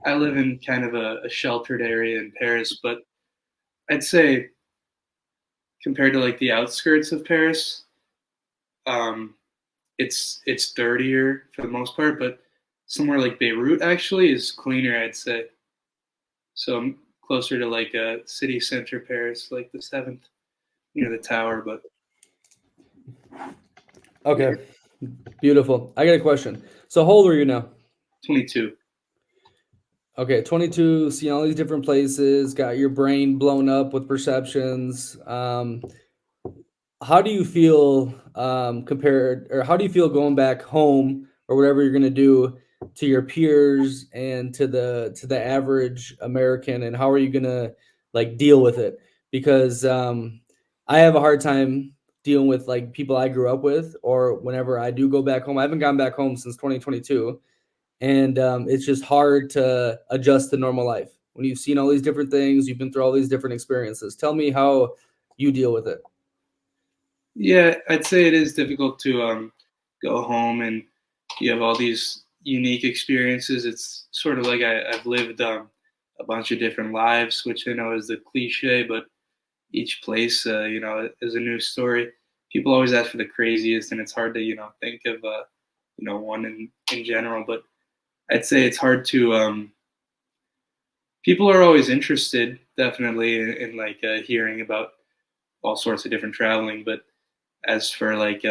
Speaker 3: I live in kind of a sheltered area in Paris, but I'd say compared to like the outskirts of Paris, um, it's dirtier for the most part, but somewhere like Beirut actually is cleaner, I'd say. So I'm closer to like a city center Paris, like the seventh near the tower, but
Speaker 2: okay,
Speaker 3: yeah,
Speaker 2: beautiful. I got a question. So how old are you now?
Speaker 3: 22.
Speaker 2: Okay, 22, seeing all these different places, got your brain blown up with perceptions. How do you feel compared, or how do you feel going back home or whatever you're gonna do to your peers and to the average American, and how are you gonna like deal with it? Because I have a hard time dealing with like people I grew up with, or whenever I do go back home. I haven't gone back home since 2022, and it's just hard to adjust to normal life when you've seen all these different things, you've been through all these different experiences. Tell me how you deal with it.
Speaker 3: Yeah, I'd say it is difficult to go home and you have all these unique experiences. It's sort of like I've lived a bunch of different lives, which I know is the cliche, but each place, is a new story. People always ask for the craziest, and it's hard to, think of, one in general. But I'd say it's hard to. People are always interested, definitely, in like hearing about all sorts of different traveling. But as for like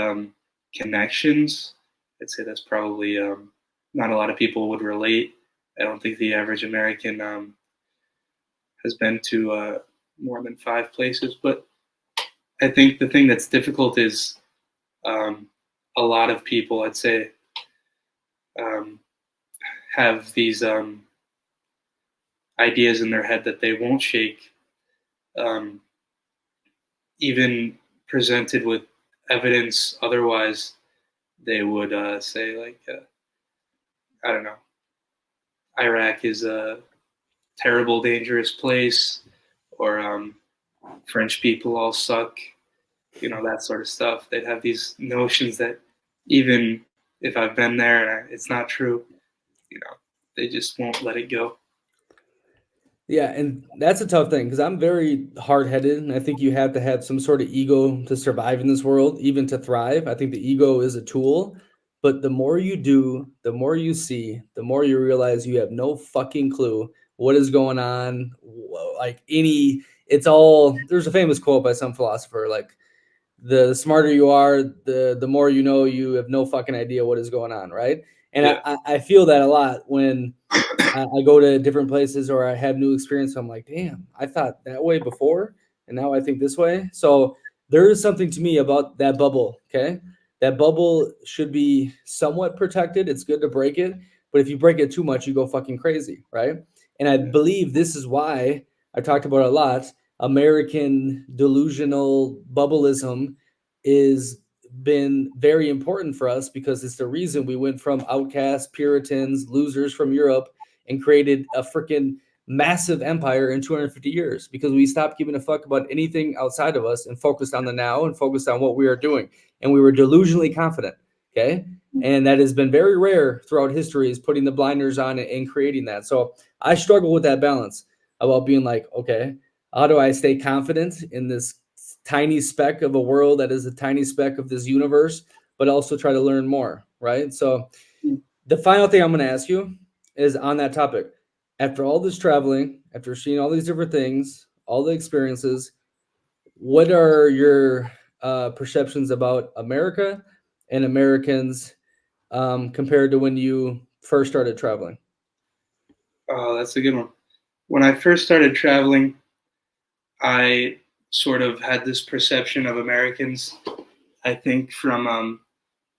Speaker 3: connections, I'd say that's probably not a lot of people would relate. I don't think the average American has been to more than 5 places, but I think the thing that's difficult is um, a lot of people, I'd say, um, have these ideas in their head that they won't shake, um, even presented with evidence. Otherwise, they would say, like, I don't know, Iraq is terrible, dangerous place, or French people all suck, that sort of stuff. They'd have these notions that even if I've been there and it's not true, they just won't let it go.
Speaker 2: Yeah, and that's a tough thing because I'm very hard-headed, and I think you have to have some sort of ego to survive in this world, even to thrive. I think the ego is a tool, but the more you do, the more you see, the more you realize you have no fucking clue what is going on. It's all, there's a famous quote by some philosopher, like, the smarter you are, the more you know you have no fucking idea what is going on, right? And
Speaker 3: Yeah.
Speaker 2: I feel that a lot when I go to different places or I have new experience. I'm like, damn, I thought that way before, and now I think this way. So there is something to me about that bubble. Okay, that bubble should be somewhat protected. It's good to break it, but if you break it too much, you go fucking crazy, right? And I believe this is why I talked about it a lot. American delusional bubbleism is been very important for us because it's the reason we went from outcasts, Puritans, losers from Europe and created a freaking massive empire in 250 years because we stopped giving a fuck about anything outside of us and focused on the now and focused on what we are doing. And we were delusionally confident. Okay. And that has been very rare throughout history is putting the blinders on and creating that. So I struggle with that balance about being like, okay, how do I stay confident in this tiny speck of a world that is a tiny speck of this universe, but also try to learn more, right? So the final thing I'm going to ask you is on that topic. After all this traveling, after seeing all these different things, all the experiences, what are your perceptions about America and Americans compared to when you first started traveling?
Speaker 3: Oh, that's a good one. When I first started traveling, I sort of had this perception of Americans, I think, from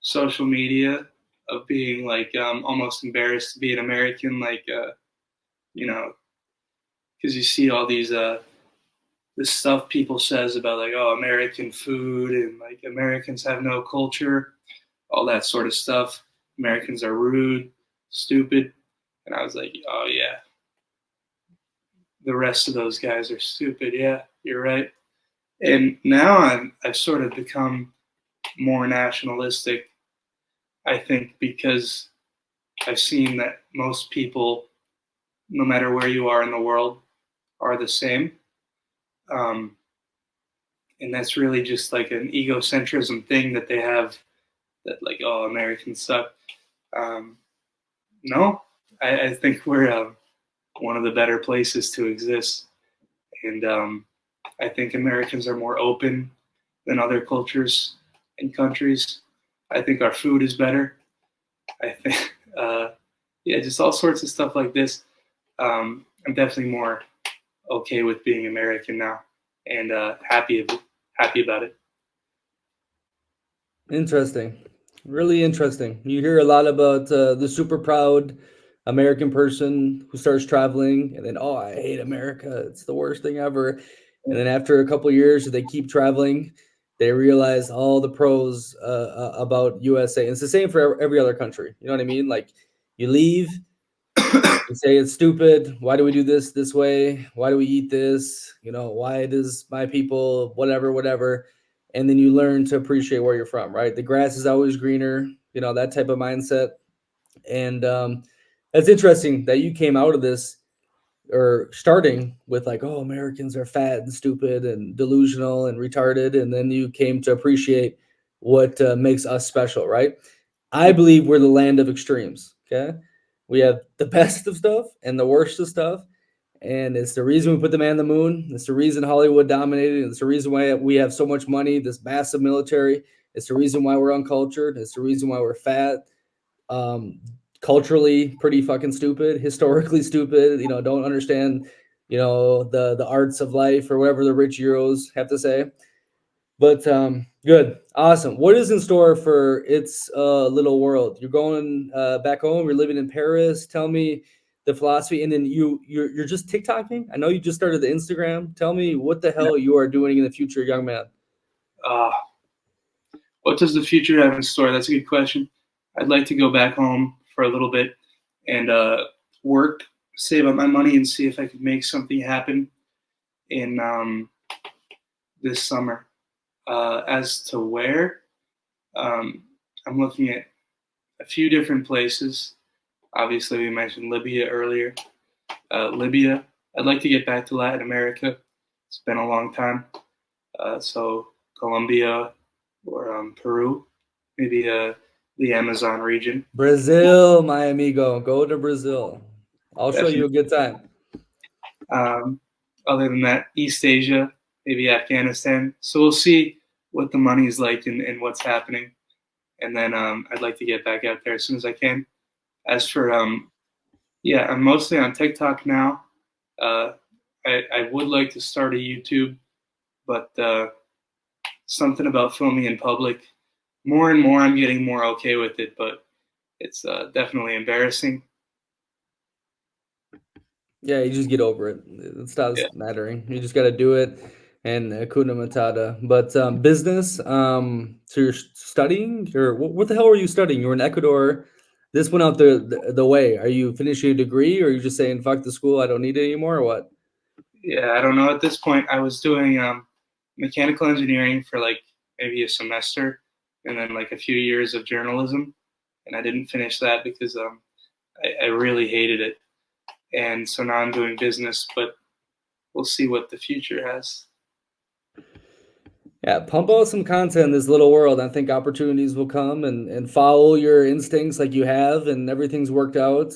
Speaker 3: social media of being like almost embarrassed to be an American, like, you know, because you see all these this stuff people says about like, oh, American food and like Americans have no culture, all that sort of stuff. Americans are rude, stupid, and I was like, oh yeah, the rest of those guys are stupid. Yeah, you're right. And now I've sort of become more nationalistic. I think because I've seen that most people, no matter where you are in the world, are the same. Um, and that's really just like an egocentrism thing that they have that like, oh, Americans suck. Um, no, I think we're one of the better places to exist. And I think Americans are more open than other cultures and countries. I think our food is better. I think, yeah, just all sorts of stuff like this. I'm definitely more okay with being American now and happy about it.
Speaker 2: Interesting. Really interesting. You hear a lot about the super proud American person who starts traveling and then, oh, I hate America. It's the worst thing ever. And then after a couple of years, they keep traveling. They realize all the pros about USA. And it's the same for every other country. You know what I mean? Like you leave, you say it's stupid. Why do we do this way? Why do we eat this? You know, why does my people, whatever. And then you learn to appreciate where you're from, right? The grass is always greener, you know, that type of mindset. And that's interesting that you came out of this or starting with like, oh, Americans are fat and stupid and delusional and retarded. And then you came to appreciate what makes us special, right? I believe we're the land of extremes. Okay. We have the best of stuff and the worst of stuff. And it's the reason we put the man on the moon. It's the reason Hollywood dominated. It's the reason why we have so much money, this massive military. It's the reason why we're uncultured. It's the reason why we're fat. Um, Culturally pretty fucking stupid, historically stupid, you know, don't understand, you know, the arts of life or whatever the rich Euros have to say. But good, awesome. What is in store for It's a Little World? You're going back home. You're living in Paris. Tell me the philosophy, and then you're just TikToking. I know you just started the Instagram. Tell me what the hell you are doing in the future, young man.
Speaker 3: Uh, what does the future have in store? That's a good question. I'd like to go back home for a little bit and work save up my money and see if I could make something happen in this summer. As to where, I'm looking at a few different places. Obviously, we mentioned Libya earlier. Libya. I'd like to get back to Latin America. It's been a long time. So Colombia or Peru, maybe the Amazon region.
Speaker 2: Brazil, my amigo. Go to Brazil. I'll show you a good time.
Speaker 3: Other than that, East Asia, maybe Afghanistan. So we'll see what the money is like and what's happening. And then I'd like to get back out there as soon as I can. As for, yeah, I'm mostly on TikTok now. I would like to start a YouTube, but something about filming in public, more and more I'm getting more okay with it, but it's definitely embarrassing.
Speaker 2: Yeah, you just get over it. It stops mattering. You just got to do it, and Hakuna Matata. But business, so you're studying, or what the hell were you studying? You were in Ecuador. This went out the way. Are you finishing a degree, or are you just saying, fuck the school, I don't need it anymore, or what?
Speaker 3: Yeah, I don't know. At this point, I was doing mechanical engineering for like maybe a semester and then like a few years of journalism. And I didn't finish that because I really hated it. And so now I'm doing business, but we'll see what the future has.
Speaker 2: Yeah, pump out some content in this little world. I think opportunities will come and follow your instincts like you have, and everything's worked out.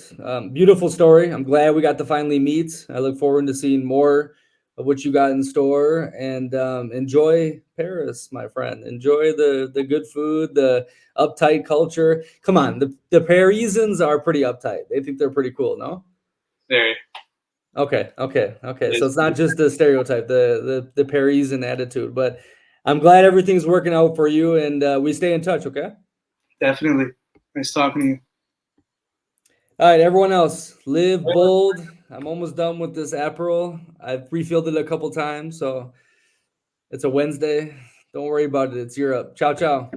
Speaker 2: Beautiful story. I'm glad we got to finally meet. I look forward to seeing more of what you got in store, and enjoy Paris, my friend. Enjoy the good food, the uptight culture. Come on, the Parisians are pretty uptight. They think they're pretty cool, no?
Speaker 3: Very.
Speaker 2: Okay. So it's not just the stereotype, the Parisian attitude, but I'm glad everything's working out for you, and we stay in touch, okay?
Speaker 3: Definitely. Nice talking to you.
Speaker 2: All right, everyone else, live bold. I'm almost done with this Aperol. I've refilled it a couple times, so it's a Wednesday. Don't worry about it. It's Europe. Ciao, ciao.